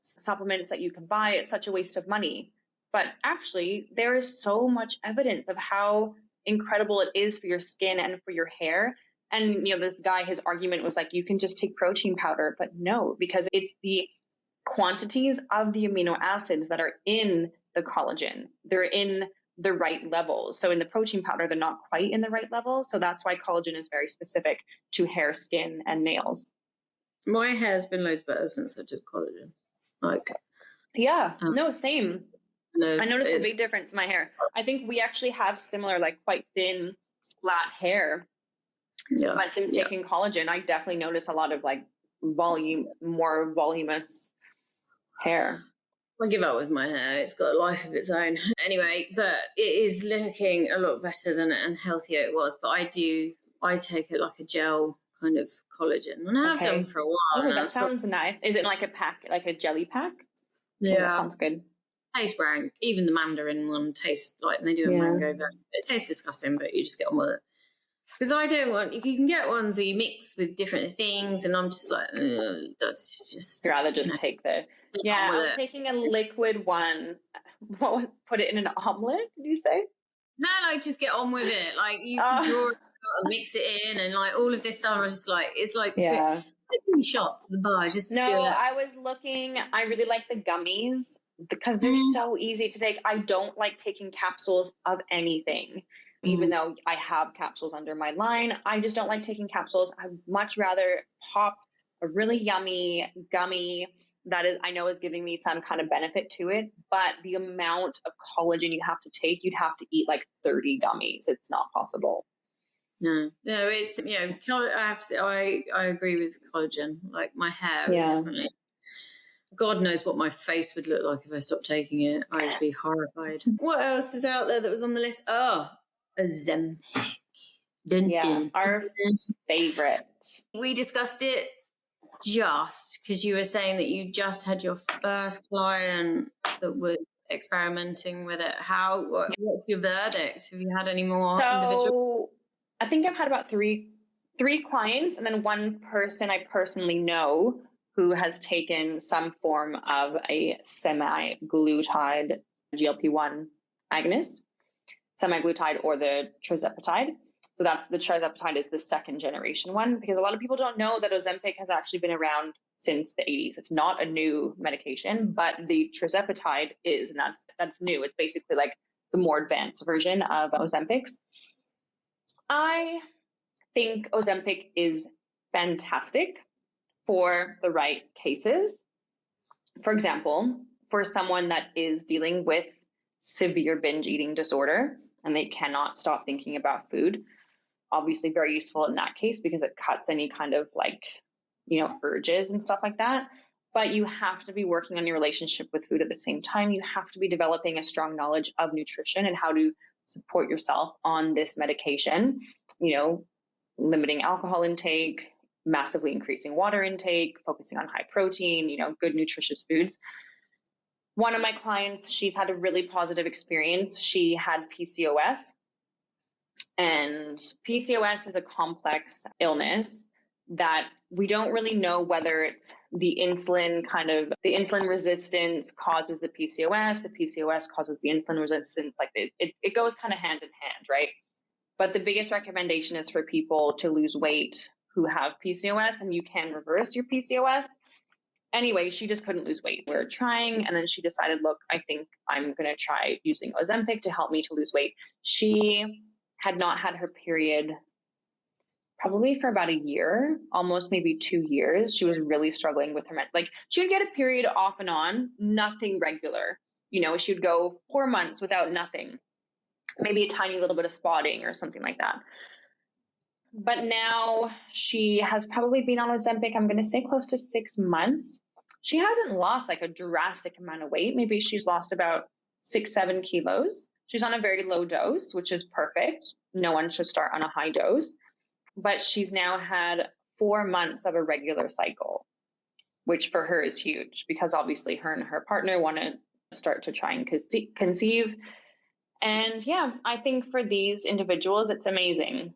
supplements that you can buy. It's such a waste of money. But actually, there is so much evidence of how incredible it is for your skin and for your hair. And, this guy, his argument was like, you can just take protein powder. But no, because it's the quantities of the amino acids that are in the collagen. They're in the right levels. So in the protein powder, they're not quite in the right level. So that's why collagen is very specific to hair, skin, and nails. My hair's been loads better since I did collagen. Same. I noticed a big difference in my hair. I think we actually have similar, like quite thin, flat hair. Yeah. But since taking collagen, I definitely notice a lot of like more voluminous hair. I give up with my hair. It's got a life of its own. Anyway, but it is looking a lot better than and healthier it was. But I take it like a gel kind of collagen. And I have done for a while. Oh, that sounds nice. Is it like a pack, like a jelly pack? Yeah. Oh, that sounds good. Tastes rank. Even the mandarin one tastes like, they do a mango version. It tastes disgusting, but you just get on with it. Because I don't want, you can get ones where you mix with different things, and I'm just like, that's just. You'd rather just take the. Yeah, I was taking a liquid one. Put it in an omelet, did you say? No, just get on with it. Like, you can draw it out and mix it in, and like all of this stuff. I was just like, it's like taking shots at the bar. I was looking, I really like the gummies because they're so easy to take. I don't like taking capsules of anything. Even though I have capsules under my line, I just don't like taking capsules. I'd much rather pop a really yummy gummy that I know is giving me some kind of benefit to it. But the amount of collagen you have to take, you'd have to eat like 30 gummies. It's not possible. No, it's, I have to say, I agree with collagen. Like my hair, definitely. God knows what my face would look like if I stopped taking it. I would be horrified. What else is out there that was on the list? Ozempic. Our favorite. We discussed it just because you were saying that you just had your first client that was experimenting with it. What's your verdict? Have you had any more individuals? I think I've had about three clients, and then one person I personally know who has taken some form of a semaglutide GLP-1 agonist. Semaglutide or the tirzepatide. So that's the tirzepatide is the second generation one, because a lot of people don't know that Ozempic has actually been around since the 80s. It's not a new medication, but the tirzepatide is, and that's new. It's basically like the more advanced version of Ozempic's. I think Ozempic is fantastic for the right cases. For example, for someone that is dealing with severe binge eating disorder and they cannot stop thinking about food, obviously very useful in that case because it cuts any kind of urges and stuff like that. but you have to be working on your relationship with food at the same time. You have to be developing a strong knowledge of nutrition and how to support yourself on this medication, limiting alcohol intake, massively increasing water intake, focusing on high protein, good nutritious foods. One of my clients, she's had a really positive experience. She had PCOS, and PCOS is a complex illness that we don't really know whether it's the insulin resistance causes the PCOS causes the insulin resistance. Like it goes kind of hand in hand, right? But the biggest recommendation is for people to lose weight who have PCOS, and you can reverse your PCOS. Anyway, she just couldn't lose weight. We were trying, and then she decided, look, I think I'm going to try using Ozempic to help me to lose weight. She had not had her period probably for about a year, almost maybe 2 years. She was really struggling with her like she would get a period off and on, nothing regular. She would go 4 months without nothing, maybe a tiny little bit of spotting or something like that. But now she has probably been on Ozempic, I'm going to say close to 6 months. She hasn't lost like a drastic amount of weight. Maybe she's lost about 6-7 kilos. She's on a very low dose, which is perfect. No one should start on a high dose. But she's now had 4 months of a regular cycle, which for her is huge because obviously her and her partner want to start to try and conceive. And yeah, I think for these individuals, it's amazing.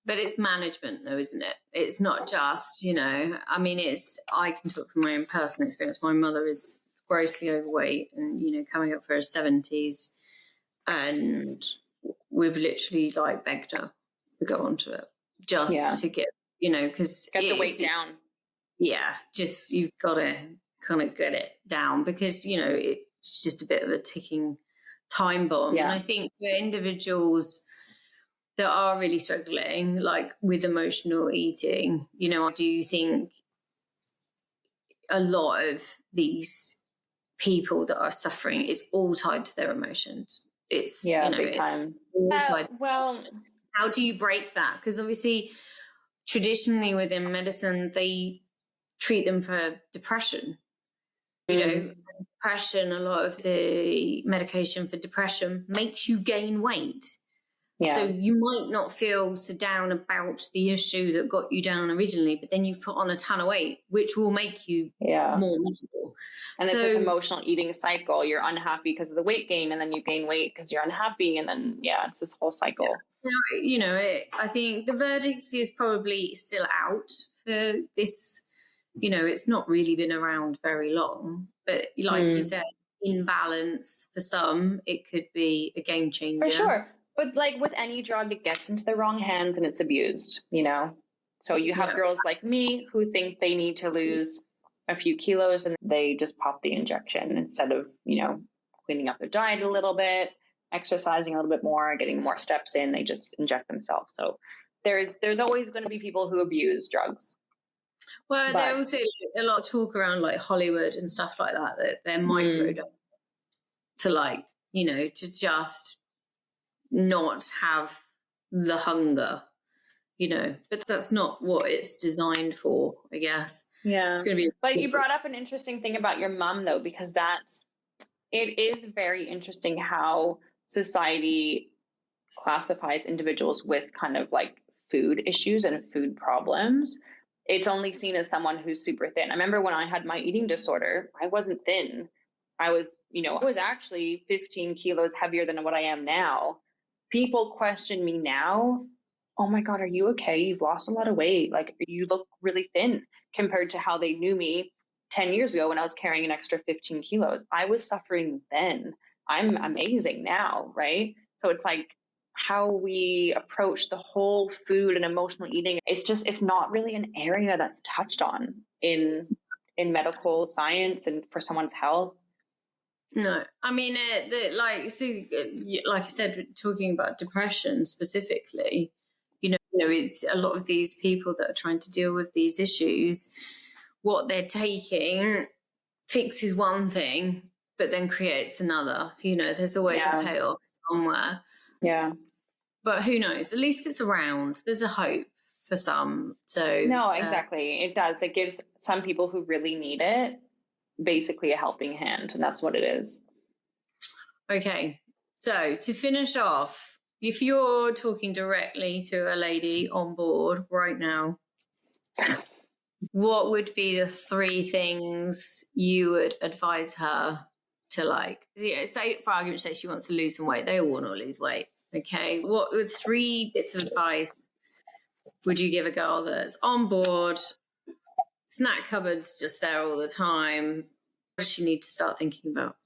But it's management though, isn't it? It's not just, I can talk from my own personal experience. My mother is grossly overweight and, coming up for her 70s. And we've literally begged her to go onto it just to get, because get the weight down. Yeah. Just, you've got to kind of get it down because, it's just a bit of a ticking time bomb. Yeah. And I think for individuals that are really struggling, with emotional eating, I do think a lot of these people that are suffering is all tied to their emotions. It's, big time. Well, how do you break that? Because obviously, traditionally within medicine, they treat them for depression. Depression, a lot of the medication for depression makes you gain weight. Yeah. So you might not feel so down about the issue that got you down originally, but then you've put on a ton of weight, which will make you more miserable. And it's this emotional eating cycle. You're unhappy because of the weight gain, and then you gain weight because you're unhappy, and then it's this whole cycle. I think the verdict is probably still out for this. It's not really been around very long, but like you said, in balance for some, it could be a game changer. For sure. But with any drug, it gets into the wrong hands and it's abused, So you have girls like me who think they need to lose a few kilos and they just pop the injection instead of, cleaning up their diet a little bit, exercising a little bit more, getting more steps in, they just inject themselves. So there's always going to be people who abuse drugs. Well, there also a lot of talk around Hollywood and stuff like that they're microdosing to to just not have the hunger, but that's not what it's designed for, I guess. Yeah. It's going to be. But you brought up an interesting thing about your mom, though, because it is very interesting how society classifies individuals with kind of food issues and food problems. It's only seen as someone who's super thin. I remember when I had my eating disorder, I wasn't thin. I was actually 15 kilos heavier than what I am now. People question me now, oh my God, are you okay? You've lost a lot of weight. You look really thin compared to how they knew me 10 years ago when I was carrying an extra 15 kilos. I was suffering then. I'm amazing now, right? So it's how we approach the whole food and emotional eating. It's not really an area that's touched on in medical science and for someone's health. No, I mean, like I said, talking about depression specifically, it's a lot of these people that are trying to deal with these issues. What they're taking fixes one thing, but then creates another. There's always a payoff somewhere. Yeah. But who knows? At least it's around. There's a hope for some. So no, exactly. It does. It gives some people who really need it basically a helping hand, and that's what it is. Okay. So to finish off, if you're talking directly to a lady on board right now, what would be the 3 things you would advise her to like? Say, for argument's sake, she wants to lose some weight. They all want to lose weight. Okay. What would 3 bits of advice would you give a girl that's on board, snack cupboard's just there all the time? What does she need to start thinking about?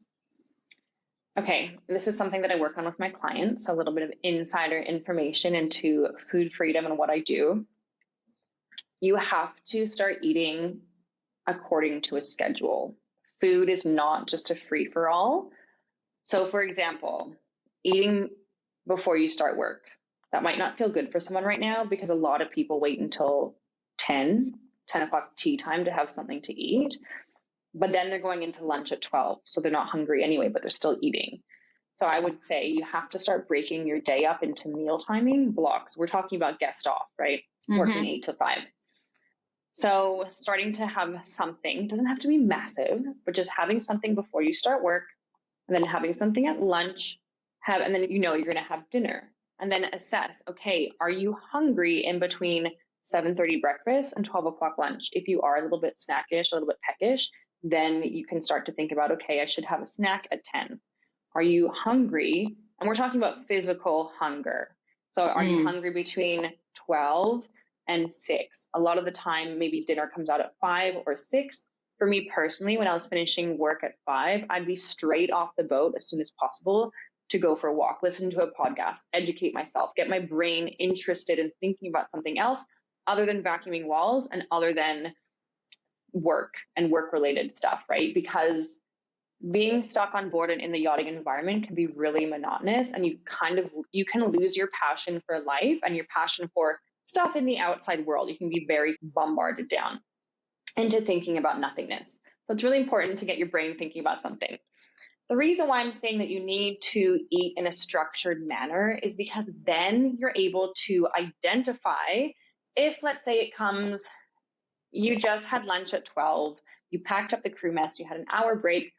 Okay, this is something that I work on with my clients, a little bit of insider information into food freedom and what I do. You have to start eating according to a schedule. Food is not just a free-for-all. So for example, eating before you start work. That might not feel good for someone right now because a lot of people wait until 10 o'clock tea time to have something to eat. But then they're going into lunch at 12. So they're not hungry anyway, but they're still eating. So I would say you have to start breaking your day up into meal timing blocks. We're talking about guest off, right? Mm-hmm. Working 8 to 5. So starting to have something, doesn't have to be massive, but just having something before you start work, and then having something at lunch, and then you're going to have dinner, and then assess, okay, are you hungry in between 7:30 breakfast and 12 o'clock lunch? If you are a little bit snackish, a little bit peckish, then you can start to think about, okay, I should have a snack at 10. Are you hungry? And we're talking about physical hunger. So are you hungry between 12 and 6? A lot of the time, maybe dinner comes out at 5 or 6. For me personally, when I was finishing work at 5, I'd be straight off the boat as soon as possible to go for a walk, listen to a podcast, educate myself, get my brain interested in thinking about something else other than vacuuming walls and other than work and work-related stuff, right? Because being stuck on board and in the yachting environment can be really monotonous, and you can lose your passion for life and your passion for stuff in the outside world. You can be very bombarded down into thinking about nothingness. So it's really important to get your brain thinking about something. The reason why I'm saying that you need to eat in a structured manner is because then you're able to identify if, let's say it comes, you just had lunch at 12, you packed up the crew mess, you had an hour break,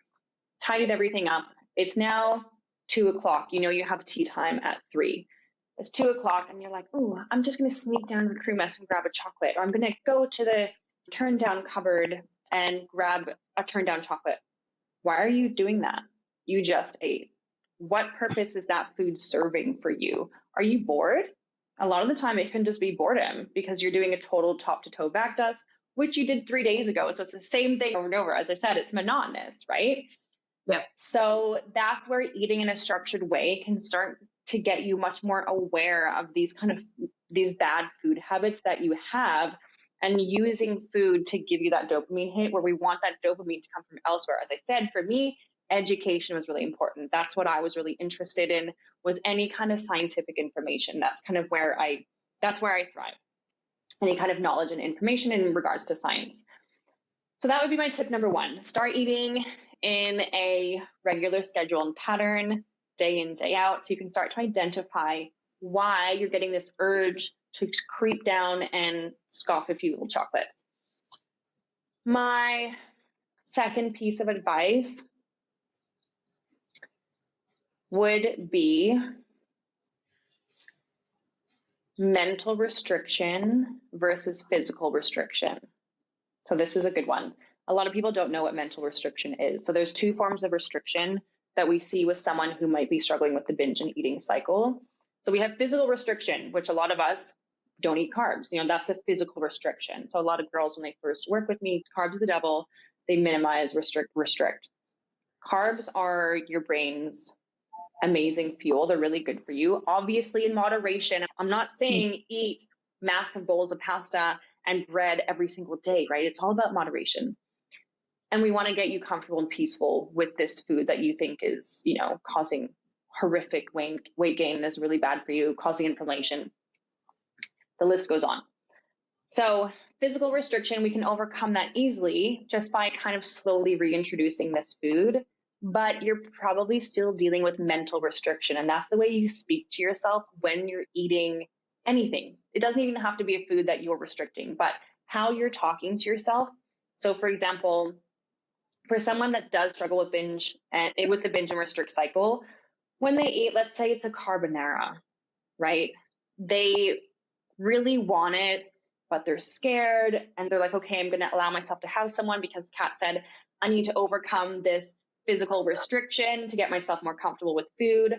tidied everything up. It's now 2 o'clock. You have tea time at 3. It's 2 o'clock and you're like, ooh, I'm just going to sneak down to the crew mess and grab a chocolate. Or I'm going to go to the turn down cupboard and grab a turn down chocolate. Why are you doing that? You just ate. What purpose is that food serving for you? Are you bored? A lot of the time it can just be boredom because you're doing a total top to toe back dust, which you did 3 days ago. So it's the same thing over and over. As I said, it's monotonous, right? Yeah. So that's where eating in a structured way can start to get you much more aware of these bad food habits that you have, and using food to give you that dopamine hit where we want that dopamine to come from elsewhere. As I said, for me, education was really important. That's what I was really interested in, was any kind of scientific information. That's where I thrive. Any kind of knowledge and information in regards to science. So that would be my tip number 1. Start eating in a regular schedule and pattern, day in, day out, so you can start to identify why you're getting this urge to creep down and scoff a few little chocolates. My second piece of advice would be mental restriction versus physical restriction. So this is a good one. A lot of people don't know what mental restriction is. So there's 2 forms of restriction that we see with someone who might be struggling with the binge and eating cycle. So we have physical restriction, which a lot of us don't eat carbs. That's a physical restriction. So a lot of girls, when they first work with me, carbs are the devil, they minimize, restrict. Carbs are your brain's amazing fuel. They're really good for you, obviously in moderation. I'm not saying eat massive bowls of pasta and bread every single day, right? It's all about moderation. And we want to get you comfortable and peaceful with this food that you think is, causing horrific weight gain, is really bad for you, causing inflammation. The list goes on. So physical restriction, we can overcome that easily just by kind of slowly reintroducing this food, but you're probably still dealing with mental restriction. And that's the way you speak to yourself when you're eating anything. It doesn't even have to be a food that you're restricting, but how you're talking to yourself. So for example, for someone that does struggle with with the binge and restrict cycle, when they eat, let's say it's a carbonara, right? They really want it, but they're scared and they're like, okay, I'm going to allow myself to have someone because Kat said I need to overcome this physical restriction to get myself more comfortable with food.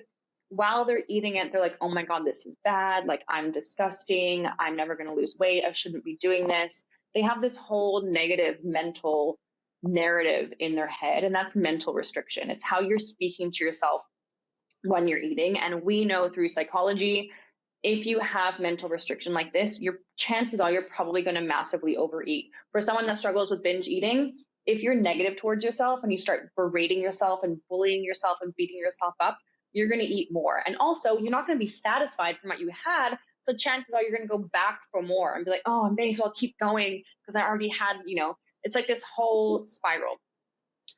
While they're eating it, they're like, oh my God, this is bad. Like, I'm disgusting. I'm never going to lose weight. I shouldn't be doing this. They have this whole negative mental narrative in their head, and that's mental restriction. It's how you're speaking to yourself when you're eating. And we know through psychology, if you have mental restriction like this, your chances are you're probably going to massively overeat. For someone that struggles with binge eating, if you're negative towards yourself and you start berating yourself and bullying yourself and beating yourself up, you're going to eat more. And also, you're not going to be satisfied from what you had. So chances are you're going to go back for more and be like, oh, I may as well keep going because I already had, it's like this whole spiral.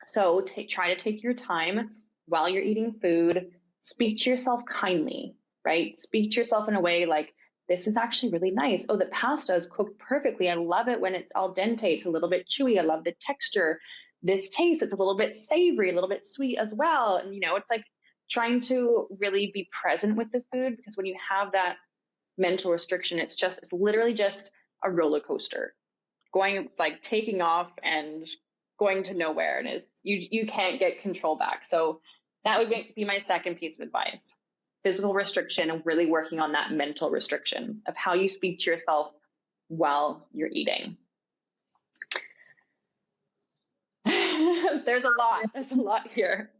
So try to take your time while you're eating food. Speak to yourself kindly, right? Speak to yourself in a way like, this is actually really nice. Oh, the pasta is cooked perfectly. I love it when it's al dente. It's a little bit chewy. I love the texture. This taste, it's a little bit savory, a little bit sweet as well. And, it's like trying to really be present with the food, because when you have that mental restriction, it's literally just a roller coaster going, like taking off and going to nowhere. And you can't get control back. So that would be my second piece of advice. Physical restriction and really working on that mental restriction of how you speak to yourself while you're eating. There's a lot here.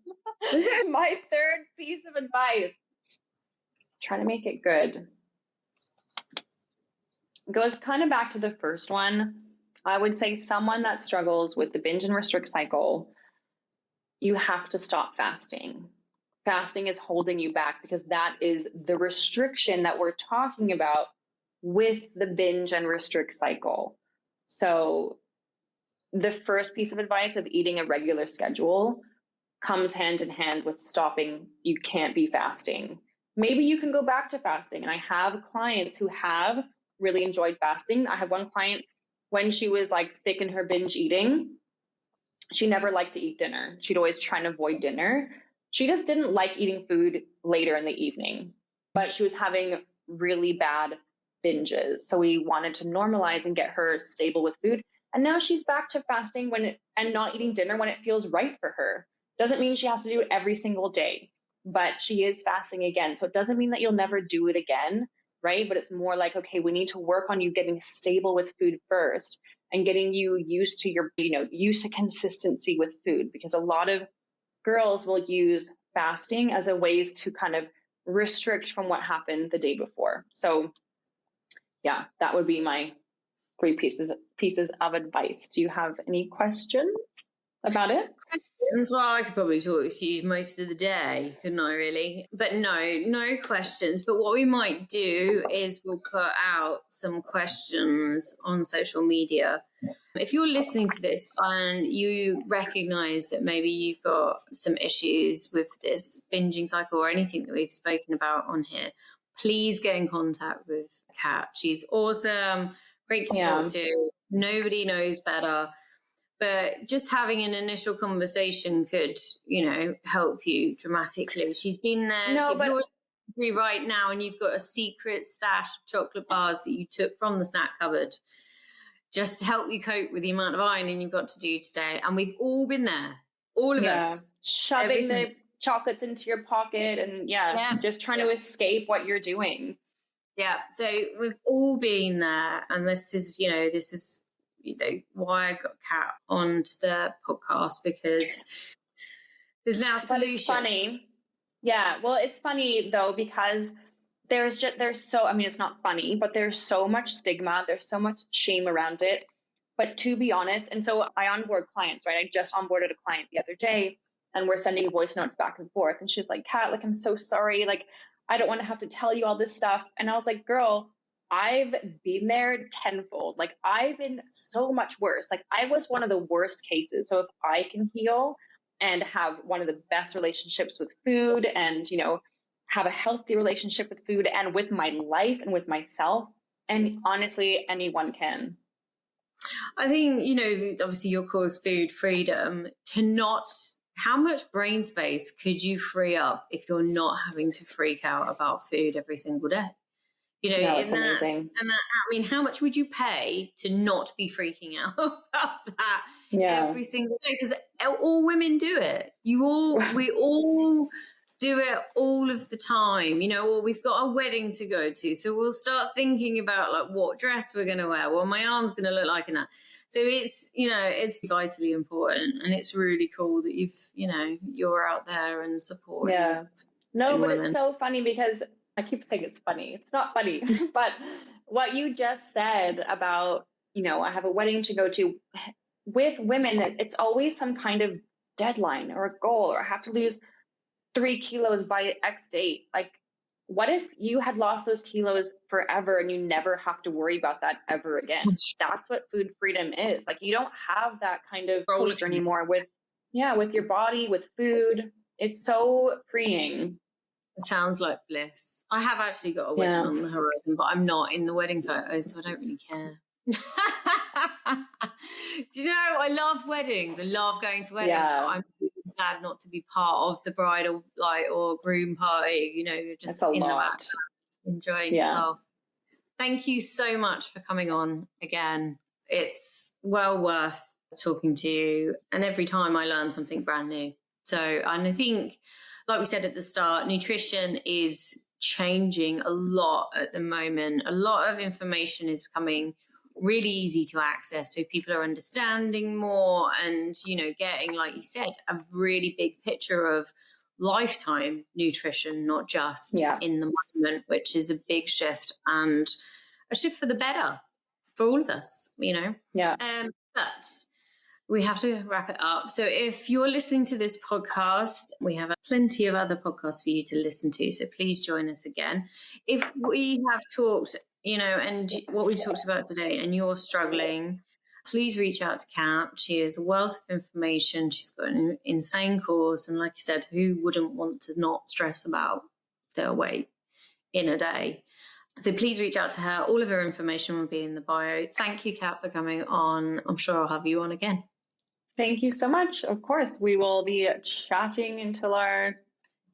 My third piece of advice, try to make it good. Goes kind of back to the first one. I would say someone that struggles with the binge and restrict cycle, you have to stop fasting. Fasting is holding you back because that is the restriction that we're talking about with the binge and restrict cycle. So the first piece of advice of eating a regular schedule comes hand in hand with stopping. You can't be fasting. Maybe you can go back to fasting. And I have clients who have really enjoyed fasting. I have one client, when she was like thick in her binge eating, she never liked to eat dinner. She'd always try and avoid dinner. She just didn't like eating food later in the evening, but she was having really bad binges. So we wanted to normalize and get her stable with food. And now she's back to fasting and not eating dinner when it feels right for her. Doesn't mean she has to do it every single day, but she is fasting again. So it doesn't mean that you'll never do it again, right? But it's more like, okay, we need to work on you getting stable with food first and getting you used to used to consistency with food, because a lot of girls will use fasting as a ways to kind of restrict from what happened the day before. So yeah, that would be my 3 pieces of advice. Do you have any questions about it? Questions? Well, I could probably talk to you most of the day, couldn't I, really? But no questions. But what we might do is we'll put out some questions on social media. If you're listening to this and you recognize that maybe you've got some issues with this binging cycle or anything that we've spoken about on here, please get in contact with Kat. She's awesome, great to talk to. Nobody knows better. But just having an initial conversation could, help you dramatically. She's been there. You're right now, and you've got a secret stash of chocolate bars that you took from the snack cupboard just to help you cope with the amount of ironing you've got to do today. And we've all been there, all of us. Shoving the chocolates into your pocket and just trying to escape what you're doing. Yeah, so we've all been there. And this is why I got Kat onto the podcast, because there's now a solution. It's funny. Yeah, well, it's funny though, because it's not funny, but there's so much stigma, there's so much shame around it. But to be honest, and so I onboard clients, right? I just onboarded a client the other day and we're sending voice notes back and forth. And she's like, Kat, like, I'm so sorry. Like, I don't want to have to tell you all this stuff. And I was like, girl, I've been there tenfold. Like, I've been so much worse. Like, I was one of the worst cases. So if I can heal and have one of the best relationships with food and, have a healthy relationship with food and with my life and with myself. And honestly, anyone can. I think, obviously your cause food freedom, how much brain space could you free up if you're not having to freak out about food every single day? No, it's amazing. How much would you pay to not be freaking out about that every single day? Because all women do it. We all do it all of the time, or we've got a wedding to go to. So we'll start thinking about like what dress we're going to wear, what my arm's going to look like in that. So it's, it's vitally important, and it's really cool that you're out there and supporting. Yeah. No, but women. It's so funny because I keep saying it's funny. It's not funny, but what you just said about, I have a wedding to go to. With women, it's always some kind of deadline or a goal, or I have to lose 3 kilos by X date. Like, what if you had lost those kilos forever and you never have to worry about that ever again? That's what food freedom is. Like, you don't have that kind of pressure anymore with your body, with food. It's so freeing. It sounds like bliss. I have actually got a wedding on the horizon, but I'm not in the wedding photos, so I don't really care. Do you know, I love weddings. I love going to weddings, but I'm really glad not to be part of the bridal or groom party. You're just in the back enjoying yourself. Thank you so much for coming on again. It's well worth talking to you, and every time I learn something brand new. And I think, like we said at the start, nutrition is changing a lot at the moment. A lot of information is becoming really easy to access, so people are understanding more and getting, like you said, a really big picture of lifetime nutrition, not just in the moment, which is a big shift, and a shift for the better for all of us. But we have to wrap it up. So if you're listening to this podcast, we have plenty of other podcasts for you to listen to, so please join us again. If we have talked and what we've talked about today, and you're struggling, please reach out to Kat. She is a wealth of information. She's got an insane course. And like you said, who wouldn't want to not stress about their weight in a day? So please reach out to her. All of her information will be in the bio. Thank you, Kat, for coming on. I'm sure I'll have you on again. Thank you so much. Of course, we will be chatting until our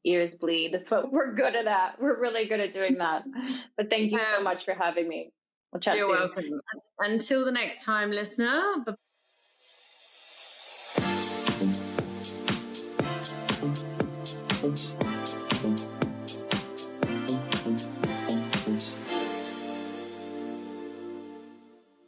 ears bleed. That's what we're good at. We're really good at doing that. But thank you so much for having me. We'll chat soon. You're welcome. Until the next time, listener. Bye.